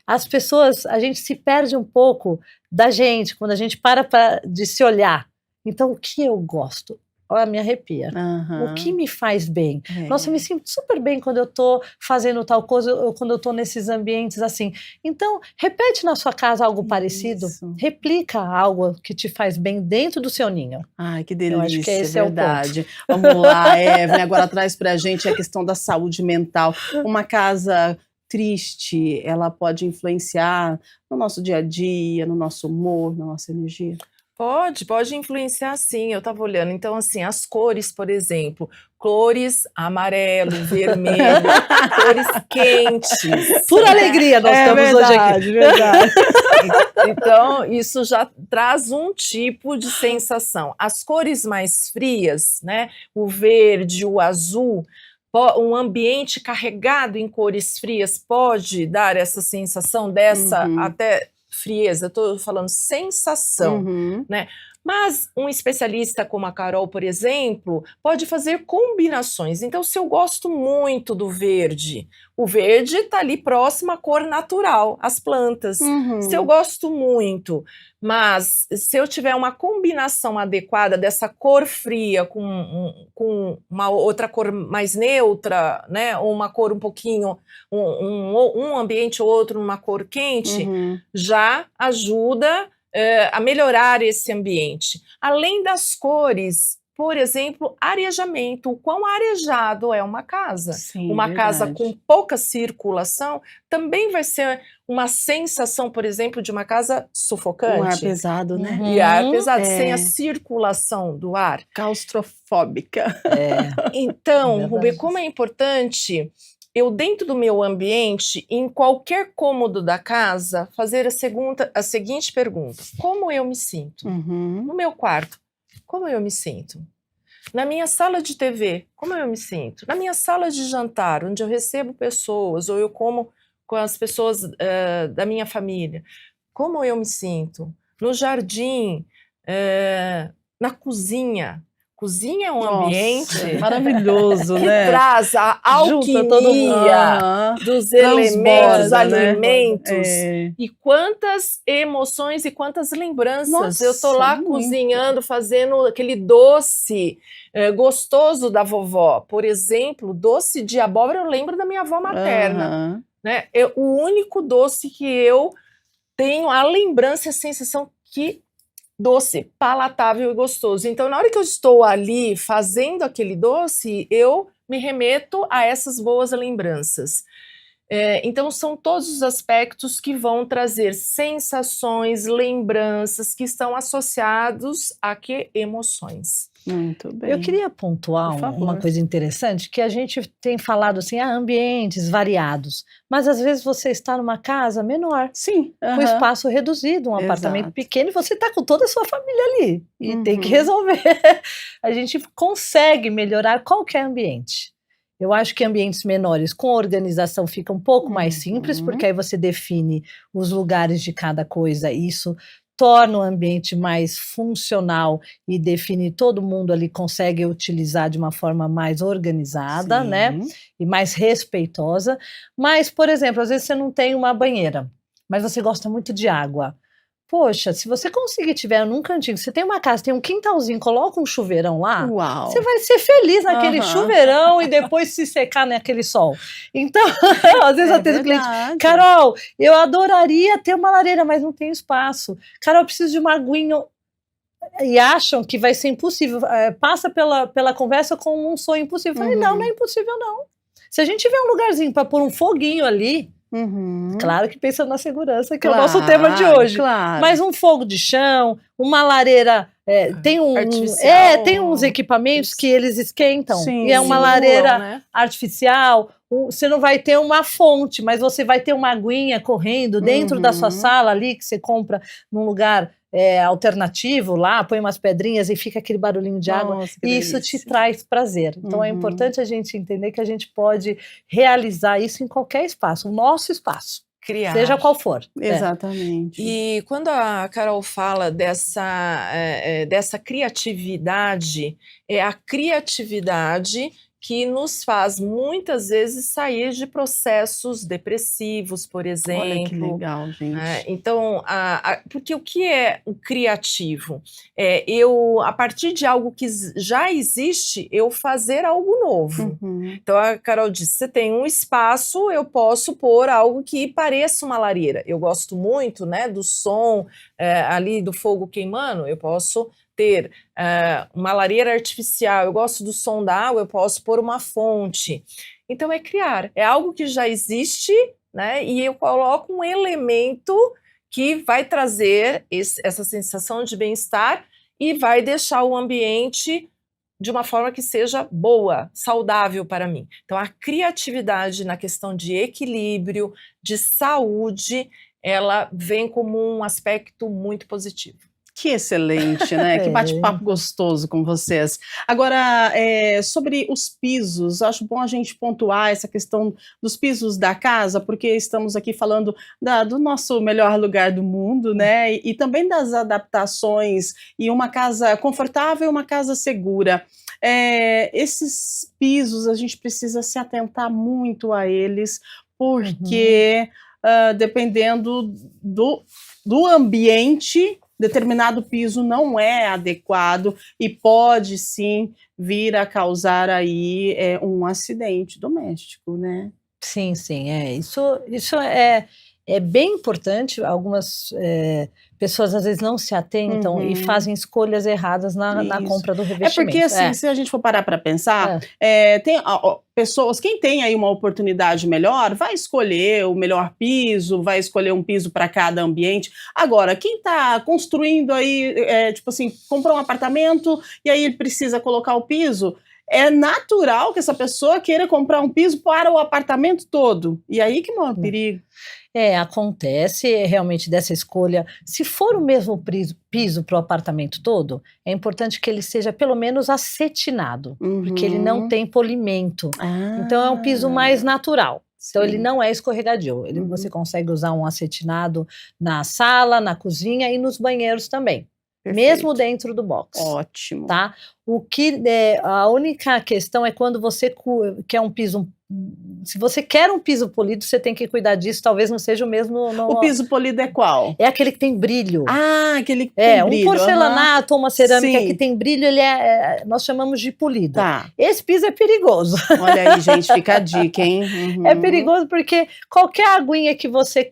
As pessoas, a gente se perde um pouco da gente quando a gente para de se olhar. Então, o que eu gosto? Olha, me arrepia. O que me faz bem? Nossa, eu me sinto super bem quando eu tô fazendo tal coisa, ou quando eu tô nesses ambientes assim. Então, repete na sua casa algo parecido. Replica algo que te faz bem dentro do seu ninho. Ai, que delícia, eu acho que esse verdade. É o ponto. Vamos lá, Evelyn, agora traz pra gente a questão da saúde mental. Uma casa triste, ela pode influenciar no nosso dia a dia, no nosso humor, na nossa energia? Pode influenciar sim, eu estava olhando, então assim, as cores, por exemplo, cores amarelo, vermelho, cores quentes. Pura alegria nós estamos hoje aqui. Verdade. Então, isso já traz um tipo de sensação. As cores mais frias, né, o verde, o azul, um ambiente carregado em cores frias pode dar essa sensação dessa até frieza, eu estou falando sensação, né? Mas um especialista como a Carol, por exemplo, pode fazer combinações. Então, se eu gosto muito do verde, o verde está ali próximo à cor natural, às plantas. Se eu gosto muito, mas se eu tiver uma combinação adequada dessa cor fria com uma outra cor mais neutra, né, ou uma cor um pouquinho, um ambiente ou outro, uma cor quente, já ajuda a melhorar esse ambiente. Além das cores por exemplo, arejamento. O quão arejado é uma casa. Sim, Uma casa verdade. com pouca circulação também vai ser uma sensação, por exemplo, de uma casa sufocante. Um ar pesado, né? E ar pesado, É. sem a circulação do ar. Claustrofóbica. Então, Verdade. Rubê, como é importante eu, dentro do meu ambiente, em qualquer cômodo da casa, fazer a seguinte pergunta: como eu me sinto? Uhum. No meu quarto, como eu me sinto? Na minha sala de TV, como eu me sinto? Na minha sala de jantar, onde eu recebo pessoas, ou eu como com as pessoas da minha família, como eu me sinto? No jardim, na cozinha. Cozinha é um Nossa, ambiente maravilhoso, que né? traz a Junta todo mundo. alquimia Aham. dos Transborda, elementos, né? alimentos. É. E quantas emoções e quantas lembranças. Nossa, Eu tô lá muito. cozinhando, fazendo aquele doce gostoso da vovó. Por exemplo, doce de abóbora, eu lembro da minha avó materna. Aham. Né? O único doce que eu tenho a lembrança e a sensação que doce, palatável e gostoso. Então, na hora que eu estou ali fazendo aquele doce, eu me remeto a essas boas lembranças. Então, são todos os aspectos que vão trazer sensações, lembranças que estão associados a que emoções. Muito bem. Eu queria pontuar Por favor. uma coisa interessante, que a gente tem falado assim, ambientes variados, mas às vezes você está numa casa menor, Sim. com aham. espaço reduzido, um apartamento Exato. pequeno, e você está com toda a sua família ali, e tem que Uhum. resolver. A gente consegue melhorar qualquer ambiente. Eu acho que ambientes menores com organização fica um pouco mais simples, Uhum. porque aí você define os lugares de cada coisa, e isso torna o ambiente mais funcional e define todo mundo ali consegue utilizar de uma forma mais organizada, né? Sim. E mais respeitosa. Mas, por exemplo, às vezes você não tem uma banheira, mas você gosta muito de água. Poxa, se você conseguir tiver num cantinho, você tem uma casa, tem um quintalzinho, coloca um chuveirão lá, Uau. você vai ser feliz naquele Aham. chuveirão e depois se secar naquele sol. Então, às vezes É eu tenho cliente, verdade. Carol, eu adoraria ter uma lareira, mas não tem espaço. Carol, eu preciso de uma aguinha. E acham que vai ser impossível. Passa pela conversa com um sonho impossível. Eu falei, não, não é impossível, não. Se a gente tiver um lugarzinho para pôr um foguinho ali, Uhum. claro que pensa na segurança, que é o nosso tema de hoje. Claro. Mas um fogo de chão, uma lareira, tem Artificial. tem uns equipamentos que eles esquentam. Sim. E é uma Simulam, lareira né? artificial. Você não vai ter uma fonte, mas você vai ter uma aguinha correndo dentro da sua Uhum. sala ali, que você compra num lugar alternativo lá, põe umas pedrinhas e fica aquele barulhinho de água. Nossa, que E isso te delícia. traz prazer. Então é Uhum. importante a gente entender que a gente pode realizar isso em qualquer espaço, o nosso espaço, Criar. seja qual for. Exatamente. E quando a Carol fala dessa criatividade, é a criatividade que nos faz muitas vezes sair de processos depressivos, por exemplo. Olha que legal, gente. Então, porque o que é o criativo? Eu, a partir de algo que já existe, eu fazer algo novo. Uhum. Então, a Carol disse, você tem um espaço, eu posso pôr algo que pareça uma lareira. Eu gosto muito, né, do som ali do fogo queimando, eu posso ter uma lareira artificial, eu gosto do som da água, eu posso pôr uma fonte. Então é criar, é algo que já existe, né? E eu coloco um elemento que vai trazer essa sensação de bem-estar e vai deixar o ambiente de uma forma que seja boa, saudável para mim. Então a criatividade na questão de equilíbrio, de saúde, ela vem como um aspecto muito positivo. Que excelente, né? Que bate-papo gostoso com vocês. Agora, sobre os pisos, acho bom a gente pontuar essa questão dos pisos da casa, porque estamos aqui falando do nosso melhor lugar do mundo, né? E também das adaptações, e uma casa confortável e uma casa segura. Esses pisos, a gente precisa se atentar muito a eles, porque dependendo do ambiente, determinado piso não é adequado e pode sim vir a causar aí um acidente doméstico, né? Sim, sim, isso é bem importante. Algumas pessoas às vezes não se atentam e fazem escolhas erradas na compra do revestimento. É porque assim, se a gente for parar para pensar, tem pessoas, quem tem aí uma oportunidade melhor, vai escolher o melhor piso, vai escolher um piso para cada ambiente. Agora, quem está construindo aí, tipo assim, comprou um apartamento e aí ele precisa colocar o piso, é natural que essa pessoa queira comprar um piso para o apartamento todo. E aí que mora o perigo. Acontece realmente dessa escolha. Se for o mesmo piso para o apartamento todo, é importante que ele seja pelo menos acetinado, porque ele não tem polimento. Então é um piso mais natural. Então ele não é escorregadio. Você consegue usar um acetinado na sala, na cozinha e nos banheiros também. Perfeito. Mesmo dentro do box. Ótimo. Tá? A única questão é quando você quer um piso. Se você quer um piso polido, você tem que cuidar disso. Talvez não seja o mesmo. O piso polido é qual? É aquele que tem brilho. Aquele que tem brilho. Um porcelanato ou uma cerâmica que tem brilho, ele nós chamamos de polido. Tá. Esse piso é perigoso. Olha aí, gente, fica a dica, hein? É perigoso porque qualquer aguinha que você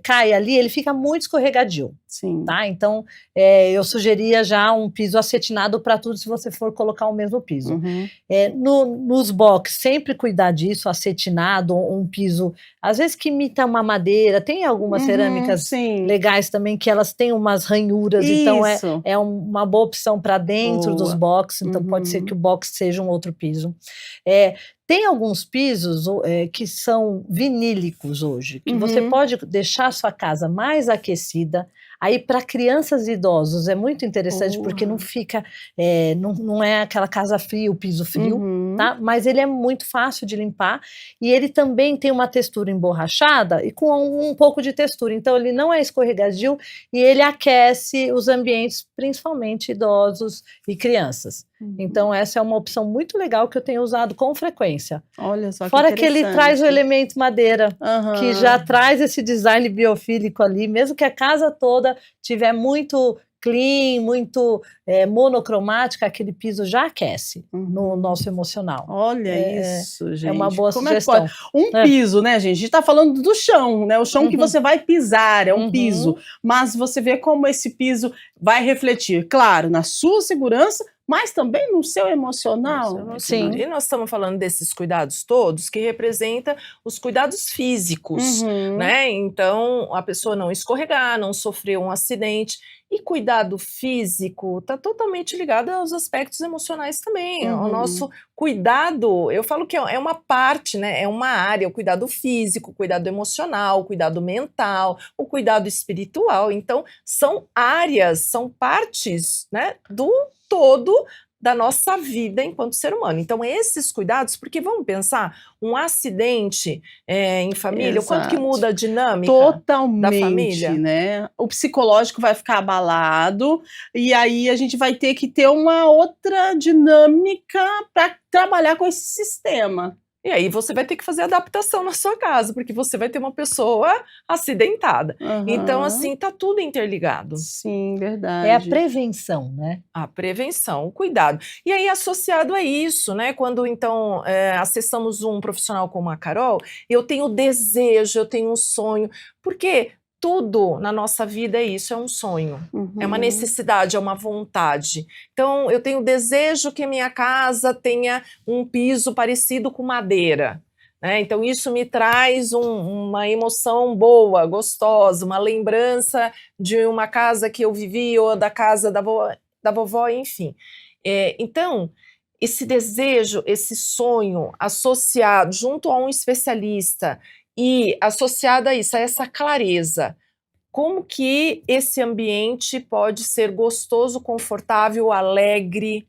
cai ali, ele fica muito escorregadio. Sim. Tá? Então, eu sugeria já um piso acetinado para tudo, se você for colocar o mesmo piso. Nos box, sempre cuidar disso, acetinado, um piso, às vezes que imita uma madeira, tem algumas cerâmicas legais também, que elas têm umas ranhuras, então é uma boa opção para dentro dos box, então pode ser que o box seja um outro piso. Tem alguns pisos que são vinílicos hoje, que você pode deixar a sua casa mais aquecida. Aí, para crianças e idosos, é muito interessante, porque não fica, não é aquela casa fria, o piso frio, tá? Mas ele é muito fácil de limpar, e ele também tem uma textura emborrachada e com um pouco de textura, então ele não é escorregadio e ele aquece os ambientes, principalmente idosos e crianças. Então essa é uma opção muito legal que eu tenho usado com frequência. Olha só que Fora que ele traz o elemento madeira, que já traz esse design biofílico ali, mesmo que a casa toda tiver muito clean, muito monocromática, aquele piso já aquece no nosso emocional. Olha isso, gente. É uma boa sugestão. Piso, né, gente? A gente está falando do chão, né? O chão que você vai pisar, é um piso. Mas você vê como esse piso vai refletir, claro, na sua segurança, mas também no seu emocional. Sim. E nós estamos falando desses cuidados todos que representa os cuidados físicos, né? Então, a pessoa não escorregar, não sofrer um acidente. E cuidado físico está totalmente ligado aos aspectos emocionais também. O nosso cuidado, eu falo que é uma parte, né? É uma área, o cuidado físico, o cuidado emocional, o cuidado mental, o cuidado espiritual. Então, são áreas, são partes, né, do todo da nossa vida enquanto ser humano. Então, esses cuidados, porque vamos pensar, um acidente em família, o quanto que muda a dinâmica da família? Né? O psicológico vai ficar abalado, e aí a gente vai ter que ter uma outra dinâmica para trabalhar com esse sistema. E aí você vai ter que fazer adaptação na sua casa, porque você vai ter uma pessoa acidentada. Então, assim, tá tudo interligado. Sim, verdade. É a prevenção, né? A prevenção, o cuidado. E aí, associado a isso, né? Quando, então, acessamos um profissional como a Carol, eu tenho desejo, eu tenho um sonho. Porque tudo na nossa vida é isso, é um sonho, é uma necessidade, é uma vontade. Então, eu tenho desejo que a minha casa tenha um piso parecido com madeira, né? Então, isso me traz uma emoção boa, gostosa, uma lembrança de uma casa que eu vivi ou da casa da vovó, enfim. Então, esse desejo, esse sonho associado junto a um especialista, e associada a isso, a essa clareza, como que esse ambiente pode ser gostoso, confortável, alegre,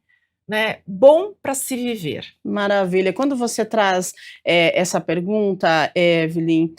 né, bom para se viver. Maravilha. Quando você traz essa pergunta, Evelyn,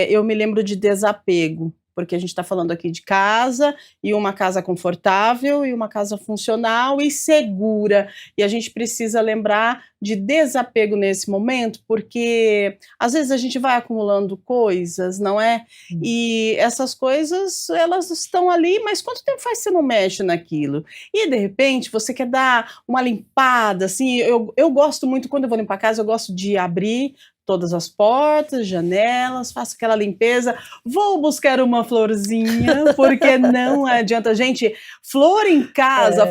eu me lembro de desapego, porque a gente está falando aqui de casa, e uma casa confortável, e uma casa funcional e segura, e a gente precisa lembrar de desapego nesse momento, porque às vezes a gente vai acumulando coisas, não é? E essas coisas, elas estão ali, mas quanto tempo faz que você não mexe naquilo? E de repente você quer dar uma limpada, assim, eu gosto muito, quando eu vou limpar a casa, eu gosto de abrir, todas as portas, janelas, faço aquela limpeza, vou buscar uma florzinha, porque não adianta. Gente, flor em casa,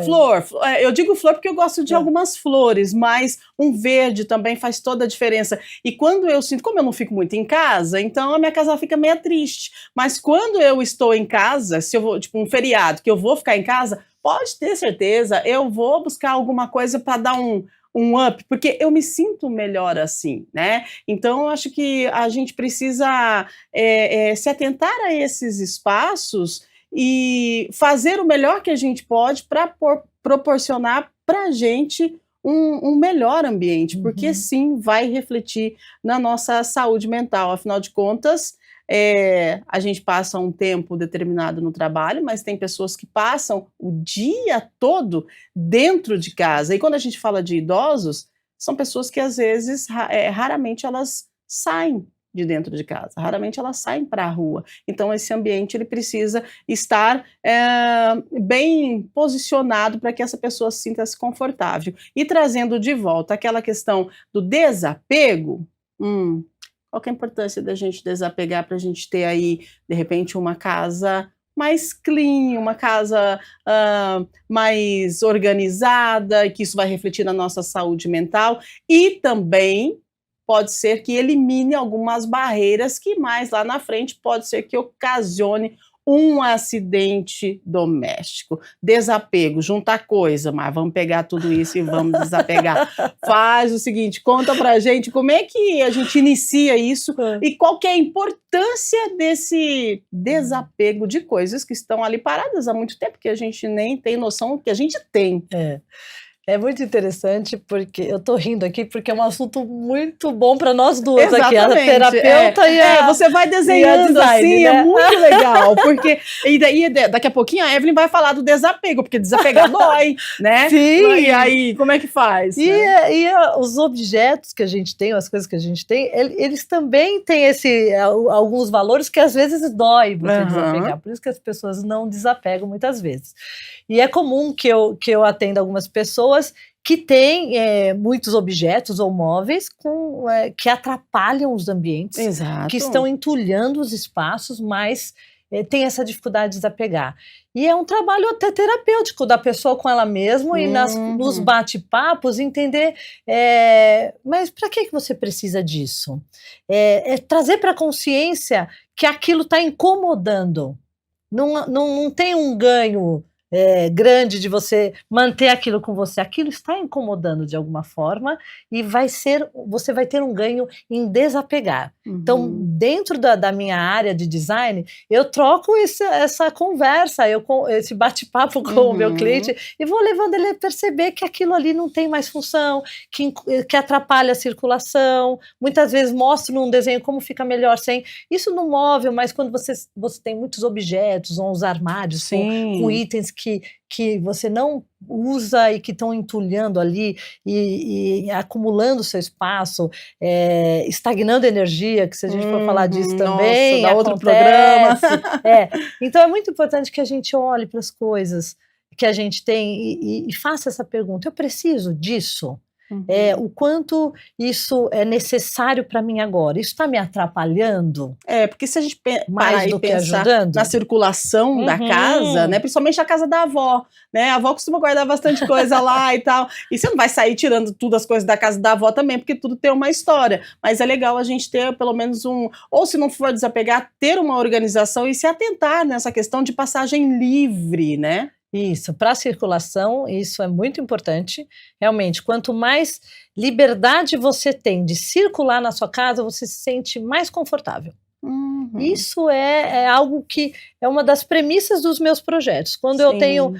eu digo flor porque eu gosto de algumas flores, mas um verde também faz toda a diferença. E quando eu sinto, como eu não fico muito em casa, então a minha casa fica meio triste. Mas quando eu estou em casa, se eu vou, tipo um feriado, que eu vou ficar em casa, pode ter certeza, eu vou buscar alguma coisa para dar um up, porque eu me sinto melhor assim, né? Então, eu acho que a gente precisa se atentar a esses espaços e fazer o melhor que a gente pode para proporcionar para a gente um melhor ambiente, porque sim, vai refletir na nossa saúde mental. Afinal de contas, a gente passa um tempo determinado no trabalho, mas tem pessoas que passam o dia todo dentro de casa. E quando a gente fala de idosos, são pessoas que às vezes, raramente elas saem de dentro de casa, raramente elas saem para a rua. Então esse ambiente ele precisa estar bem posicionado para que essa pessoa se sinta-se confortável. E trazendo de volta aquela questão do desapego, qual que é a importância da gente desapegar para a gente ter aí, de repente, uma casa mais clean, uma casa mais organizada, que isso vai refletir na nossa saúde mental, e também pode ser que elimine algumas barreiras que mais lá na frente pode ser que ocasione um acidente doméstico. Desapego, junta coisa, mas vamos pegar tudo isso e vamos desapegar. Faz o seguinte, conta pra gente como é que a gente inicia isso e qual que é a importância desse desapego de coisas que estão ali paradas há muito tempo, que a gente nem tem noção que a gente tem. É muito interessante, porque eu tô rindo aqui, porque é um assunto muito bom para nós duas. Exatamente, aqui, a terapeuta e a você vai desenhando design, assim, né? é muito legal, porque e daí daqui a pouquinho a Evelyn vai falar do desapego, porque desapegar dói, né? Sim. E aí, como é que faz? Os objetos que a gente tem, as coisas que a gente tem, eles também têm alguns valores que às vezes dói você desapegar, por isso que as pessoas não desapegam muitas vezes. E é comum que eu atenda algumas pessoas que têm muitos objetos ou móveis que atrapalham os ambientes, Exato. que estão entulhando os espaços, mas tem essa dificuldade de desapegar. E é um trabalho até terapêutico da pessoa com ela mesma e nos bate-papos entender, mas para que você precisa disso? Trazer para a consciência que aquilo está incomodando. Não tem um ganho grande de você manter aquilo com você, aquilo está incomodando de alguma forma e você vai ter um ganho em desapegar. Então, dentro da minha área de design, eu troco essa conversa, esse bate-papo com o meu cliente e vou levando ele a perceber que aquilo ali não tem mais função, que atrapalha a circulação, muitas vezes mostro num desenho como fica melhor sem, isso no móvel, mas quando você tem muitos objetos ou os armários com itens que você não usa e que estão entulhando ali e acumulando seu espaço, estagnando energia, que se a gente for falar disso também, dá outro programa. Então é muito importante que a gente olhe para as coisas que a gente tem e faça essa pergunta, eu preciso disso? O quanto isso é necessário para mim agora? Isso está me atrapalhando? Porque se a gente parar e pensar na circulação da casa, né, principalmente a casa da avó, né, a avó costuma guardar bastante coisa lá e tal, e você não vai sair tirando tudo as coisas da casa da avó também, porque tudo tem uma história, mas é legal a gente ter pelo menos ou se não for desapegar, ter uma organização e se atentar nessa questão de passagem livre, né? Isso, para a circulação, isso é muito importante. Realmente, quanto mais liberdade você tem de circular na sua casa, você se sente mais confortável. Isso é algo que é uma das premissas dos meus projetos. Quando eu tenho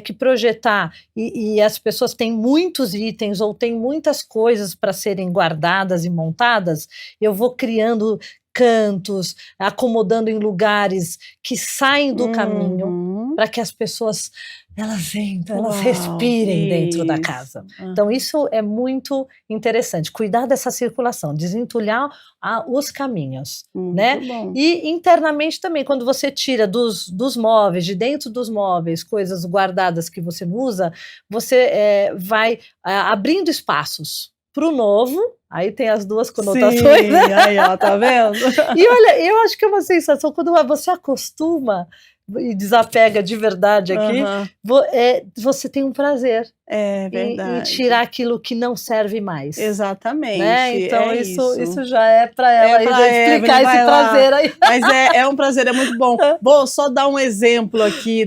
que projetar e as pessoas têm muitos itens ou têm muitas coisas para serem guardadas e montadas, eu vou criando cantos, acomodando em lugares que saem do caminho para que as pessoas elas entrem, elas respirem dentro da casa. Então isso é muito interessante, cuidar dessa circulação, desentulhar os caminhos, né? Bom. E internamente também, quando você tira dos móveis, de dentro dos móveis, coisas guardadas que você não usa, você vai abrindo espaços. para o novo, aí tem as duas conotações, Sim, né? aí, ó, tá vendo? E olha, eu acho que é uma sensação, quando você acostuma e desapega de verdade aqui, você tem um prazer É em verdade. tirar aquilo que não serve mais. Exatamente. Né? Então é isso já é para ela aí, pra explicar Evelyn, esse prazer aí. Mas é um prazer, é muito bom. Vou só dar um exemplo aqui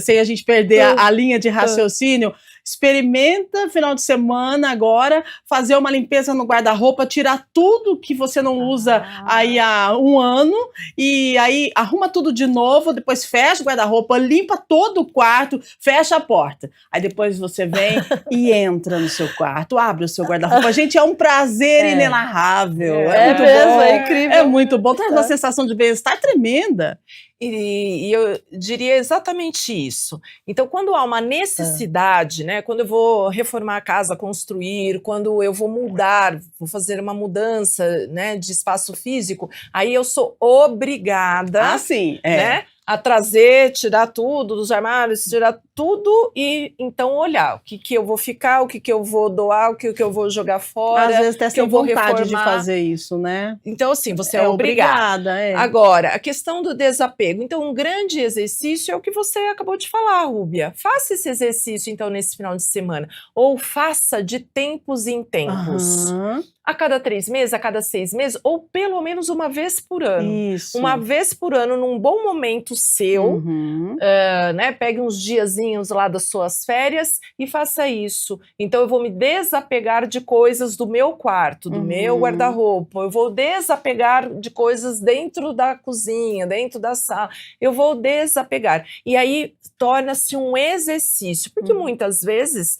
sem a gente perder a linha de raciocínio. Experimenta final de semana agora, fazer uma limpeza no guarda-roupa, tirar tudo que você não usa aí há um ano, e aí arruma tudo de novo, depois fecha o guarda-roupa, limpa todo o quarto, fecha a porta. Aí depois você vem e entra no seu quarto, abre o seu guarda-roupa. Gente, é um prazer inenarrável. É muito mesmo, bom. é incrível. É muito bom, traz uma sensação de bem-estar tremenda. E eu diria exatamente isso. Então, quando há uma necessidade, né, quando eu vou reformar a casa, construir, quando eu vou mudar, vou fazer uma mudança, né, de espaço físico, aí eu sou obrigada, sim, né, a trazer, tirar tudo dos armários, tirar tudo e então olhar o que eu vou ficar, o que eu vou doar, o que eu vou jogar fora. Às vezes até sem eu vou vontade reformar. de fazer isso, né? Então, assim, você é obrigada. Agora, a questão do desapego. Então, um grande exercício é o que você acabou de falar, Rúbia. Faça esse exercício, então, nesse final de semana. Ou faça de tempos em tempos. A cada 3 meses, a cada 6 meses, ou pelo menos uma vez por ano. Isso. Uma vez por ano, num bom momento seu, né? Pegue uns diazinhos lá das suas férias e faça isso. Então, eu vou me desapegar de coisas do meu quarto, do meu guarda-roupa. Eu vou desapegar de coisas dentro da cozinha, dentro da sala. Eu vou desapegar. E aí, torna-se um exercício. Porque muitas vezes,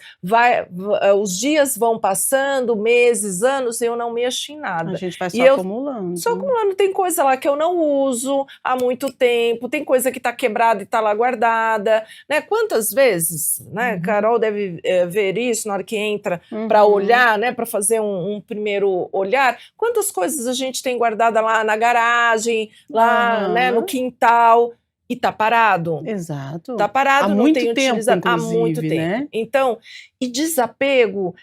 os dias vão passando, meses, anos, eu não mexo em nada. A gente vai só acumulando. Só acumulando. Tem coisa lá que eu não uso há muito tempo, tem coisa que está quebrada e está lá guardada, né? Quantas vezes, né? Carol deve ver isso na hora que entra para olhar, né? Para fazer um primeiro olhar. Quantas coisas a gente tem guardada lá na garagem, lá, né? No quintal. E tá parado. Exato. Tá parado, há não muito tem tempo, utilizado. inclusive, Há muito tempo. Né? Então, e desapego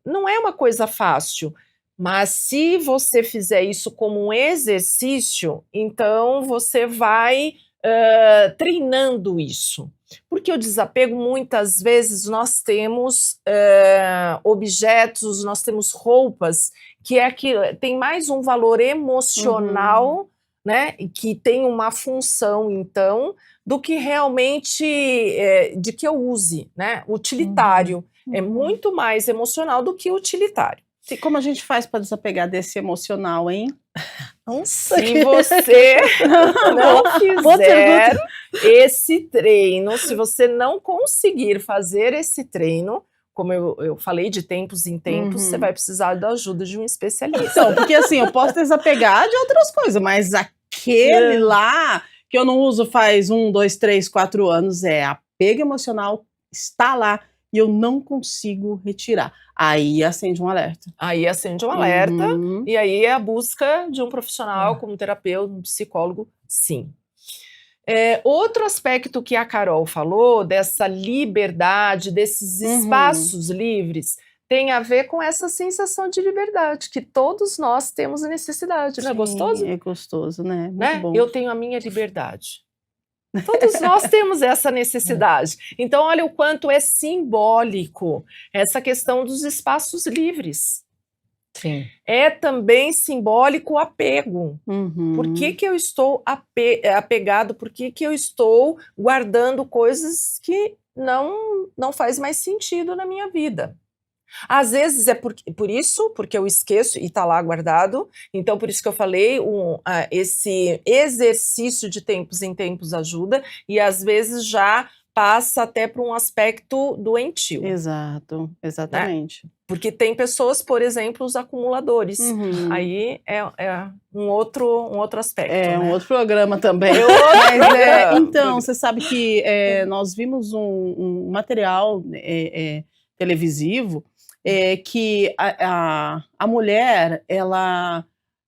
não é uma coisa fácil. Mas se você fizer isso como um exercício, então você vai treinando isso. Porque o desapego, muitas vezes, nós temos objetos, nós temos roupas que tem mais um valor emocional, né, que tem uma função, então, do que realmente de que eu use, né, utilitário. É muito mais emocional do que utilitário. E como a gente faz para desapegar desse emocional, hein? Se você não fizer esse treino, se você não conseguir fazer esse treino, como eu falei, de tempos em tempos, você vai precisar da ajuda de um especialista. Então, porque assim, eu posso desapegar de outras coisas, mas aquele lá que eu não uso faz 1, 2, 3, 4 anos, apego emocional, está lá e eu não consigo retirar. Aí acende um alerta. E aí é a busca de um profissional, como um terapeuta, um psicólogo, sim. Outro aspecto que a Carol falou, dessa liberdade, desses espaços livres, tem a ver com essa sensação de liberdade, que todos nós temos a necessidade. Não é gostoso? É gostoso, né? Muito bom. Eu tenho a minha liberdade. Todos nós temos essa necessidade. Então, olha o quanto é simbólico essa questão dos espaços livres. Sim. É também simbólico o apego. Por que eu estou apegado? Por que eu estou guardando coisas que não faz mais sentido na minha vida? Às vezes é por isso, porque eu esqueço e está lá guardado. Então, por isso que eu falei, esse exercício de tempos em tempos ajuda, e às vezes já passa até para um aspecto doentio. Exato, exatamente. Né? Porque tem pessoas, por exemplo, os acumuladores. Aí é um outro aspecto. É, né? um outro programa também. Então, você sabe que nós vimos um material televisivo que a mulher, ela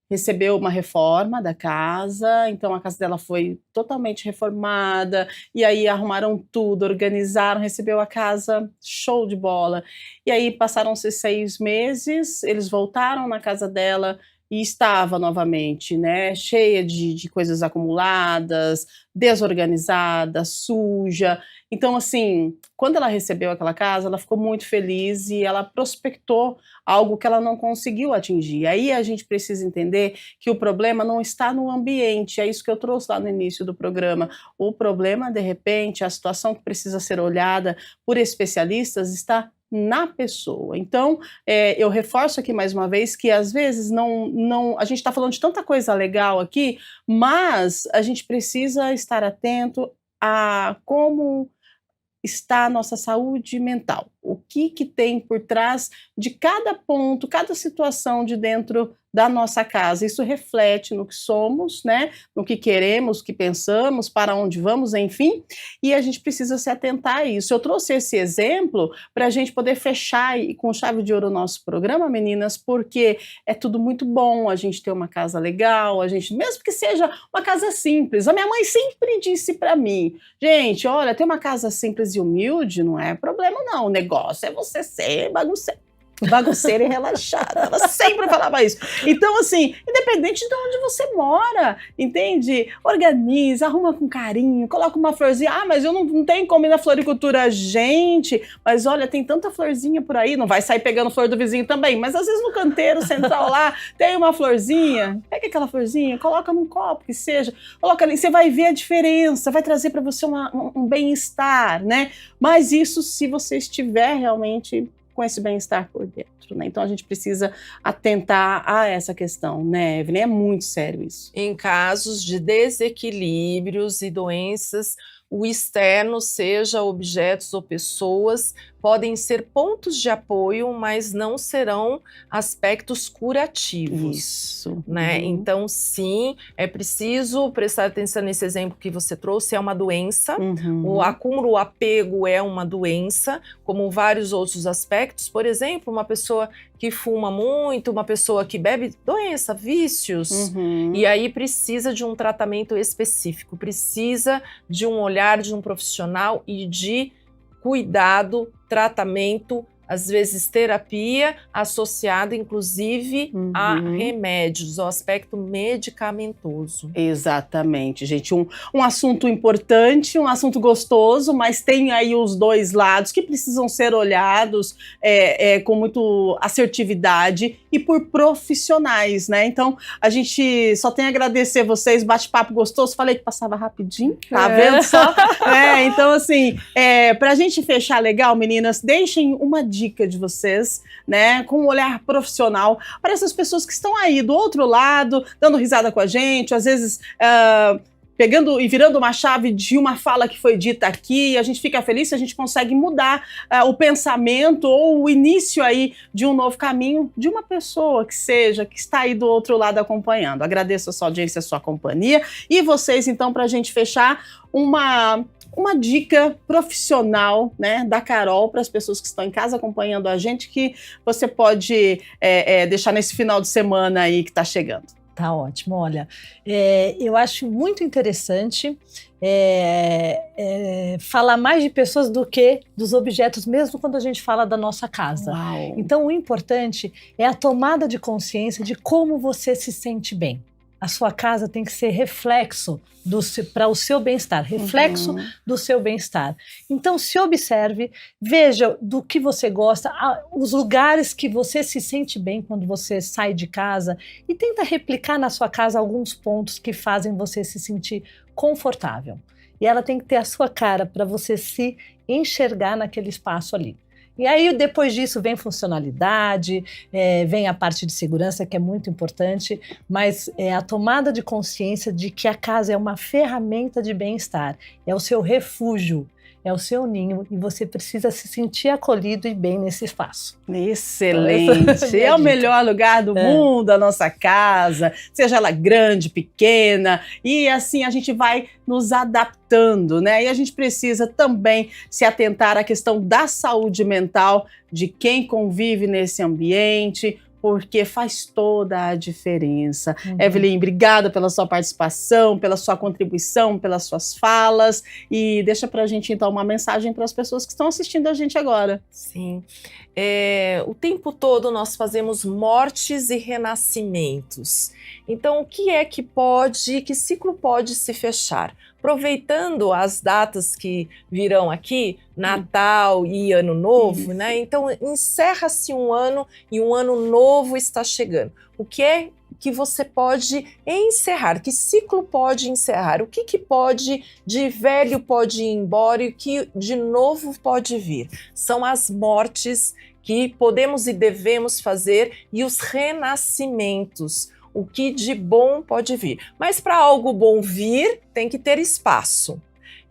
recebeu uma reforma da casa, então a casa dela foi totalmente reformada, e aí arrumaram tudo, organizaram, recebeu a casa, show de bola. E aí passaram-se 6 meses, eles voltaram na casa dela e estava novamente, né, cheia de coisas acumuladas, desorganizada, suja. Então, assim, quando ela recebeu aquela casa, ela ficou muito feliz e ela prospectou algo que ela não conseguiu atingir. Aí a gente precisa entender que o problema não está no ambiente, é isso que eu trouxe lá no início do programa. O problema, de repente, a situação que precisa ser olhada por especialistas está na pessoa. Então, eu reforço aqui mais uma vez que às vezes a gente está falando de tanta coisa legal aqui, mas a gente precisa estar atento a como está a nossa saúde mental. O que tem por trás de cada ponto, cada situação de dentro da nossa casa. Isso reflete no que somos, né? No que queremos, o que pensamos, para onde vamos, enfim. E a gente precisa se atentar a isso. Eu trouxe esse exemplo para a gente poder fechar com chave de ouro o nosso programa, meninas, porque é tudo muito bom a gente ter uma casa legal, a gente, mesmo que seja uma casa simples. A minha mãe sempre disse para mim, gente, olha, ter uma casa simples e humilde não é problema não, o negócio é você ser bagunceira e relaxada. Ela sempre falava isso. Então, assim, independente de onde você mora, entende? Organiza, arruma com carinho, coloca uma florzinha. Ah, mas eu não tenho como ir na floricultura. Gente, mas olha, tem tanta florzinha por aí, não vai sair pegando flor do vizinho também, mas às vezes no canteiro central lá tem uma florzinha, pega aquela florzinha, coloca num copo que seja, coloca ali, você vai ver a diferença, vai trazer para você um bem-estar, né? Mas isso se você estiver realmente com esse bem-estar por dentro, né? Então a gente precisa atentar a essa questão, né, Evelyn? É muito sério isso. Em casos de desequilíbrios e doenças, o externo, seja objetos ou pessoas, podem ser pontos de apoio, mas não serão aspectos curativos. Isso. Né? Então, sim, é preciso prestar atenção nesse exemplo que você trouxe, é uma doença. O acúmulo, o apego é uma doença, como vários outros aspectos. Por exemplo, uma pessoa que fuma muito, uma pessoa que bebe, doença, vícios. E aí precisa de um tratamento específico, precisa de um olhar de um profissional e de cuidado, tratamento, às vezes terapia, associada inclusive a remédios, ao aspecto medicamentoso. Exatamente, gente. Um assunto importante, um assunto gostoso, mas tem aí os dois lados que precisam ser olhados com muito assertividade e por profissionais, né? Então, a gente só tem a agradecer vocês, bate-papo gostoso, falei que passava rapidinho, tá vendo só? Então, assim, pra gente fechar legal, meninas, deixem uma dica de vocês, né, com um olhar profissional para essas pessoas que estão aí do outro lado, dando risada com a gente, às vezes pegando e virando uma chave de uma fala que foi dita aqui, a gente fica feliz se a gente consegue mudar o pensamento ou o início aí de um novo caminho de uma pessoa que está aí do outro lado acompanhando. Agradeço a sua audiência, a sua companhia e vocês, então, para a gente fechar, uma dica profissional, né, da Carol para as pessoas que estão em casa acompanhando a gente, que você pode deixar nesse final de semana aí que está chegando. Tá ótimo, olha, eu acho muito interessante falar mais de pessoas do que dos objetos, mesmo quando a gente fala da nossa casa. Uau. Então o importante é a tomada de consciência de como você se sente bem. A sua casa tem que ser reflexo para o seu bem-estar, reflexo do seu bem-estar. Então, se observe, veja do que você gosta, os lugares que você se sente bem quando você sai de casa e tenta replicar na sua casa alguns pontos que fazem você se sentir confortável. E ela tem que ter a sua cara para você se enxergar naquele espaço ali. E aí, depois disso, vem funcionalidade, vem a parte de segurança, que é muito importante, mas é a tomada de consciência de que a casa é uma ferramenta de bem-estar, é o seu refúgio, é o seu ninho, e você precisa se sentir acolhido e bem nesse espaço. Excelente! É o melhor lugar do mundo, a nossa casa, seja ela grande, pequena, e assim a gente vai nos adaptando, né? E a gente precisa também se atentar à questão da saúde mental de quem convive nesse ambiente, porque faz toda a diferença. Uhum. Evelyn, obrigada pela sua participação, pela sua contribuição, pelas suas falas, e deixa pra gente então uma mensagem para as pessoas que estão assistindo a gente agora. Sim. O tempo todo nós fazemos mortes e renascimentos. Então, o que é que ciclo pode se fechar? Aproveitando as datas que virão aqui, Natal e Ano Novo, né? Então, encerra-se um ano e um ano novo está chegando. O que é que você pode encerrar? Que ciclo pode encerrar? O que pode, de velho pode ir embora e o que de novo pode vir? São as mortes que podemos e devemos fazer e os renascimentos. O que de bom pode vir. Mas para algo bom vir, tem que ter espaço.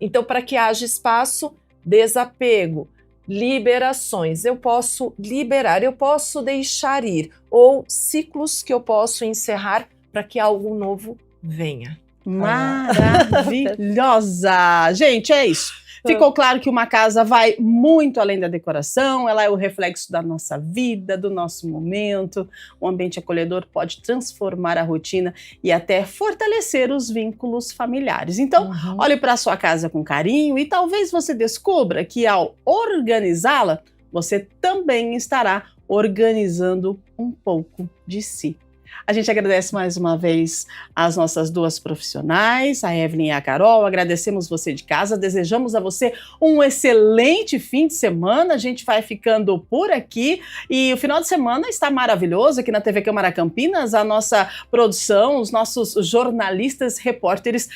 Então, para que haja espaço, desapego, liberações. Eu posso liberar, eu posso deixar ir. Ou ciclos que eu posso encerrar para que algo novo venha. Maravilhosa! Gente, é isso. Ficou claro que uma casa vai muito além da decoração, ela é o reflexo da nossa vida, do nosso momento. Um ambiente acolhedor pode transformar a rotina e até fortalecer os vínculos familiares. Então, olhe para a sua casa com carinho e talvez você descubra que ao organizá-la, você também estará organizando um pouco de si. A gente agradece mais uma vez as nossas duas profissionais, a Evelyn e a Carol. Agradecemos você de casa, desejamos a você um excelente fim de semana. A gente vai ficando por aqui e o final de semana está maravilhoso aqui na TV Câmara Campinas. A nossa produção, os nossos jornalistas, repórteres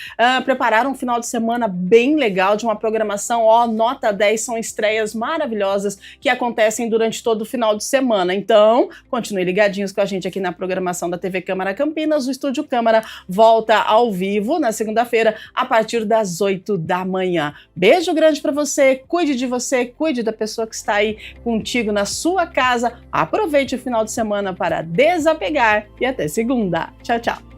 prepararam um final de semana bem legal, de uma programação nota 10, são estreias maravilhosas que acontecem durante todo o final de semana. Então, continue ligadinhos com a gente aqui na programação da TV Câmara Campinas. O Estúdio Câmara volta ao vivo na segunda-feira a partir das 8 da manhã. Beijo grande para você, cuide da pessoa que está aí contigo na sua casa. Aproveite o final de semana para desapegar e até segunda. Tchau, tchau.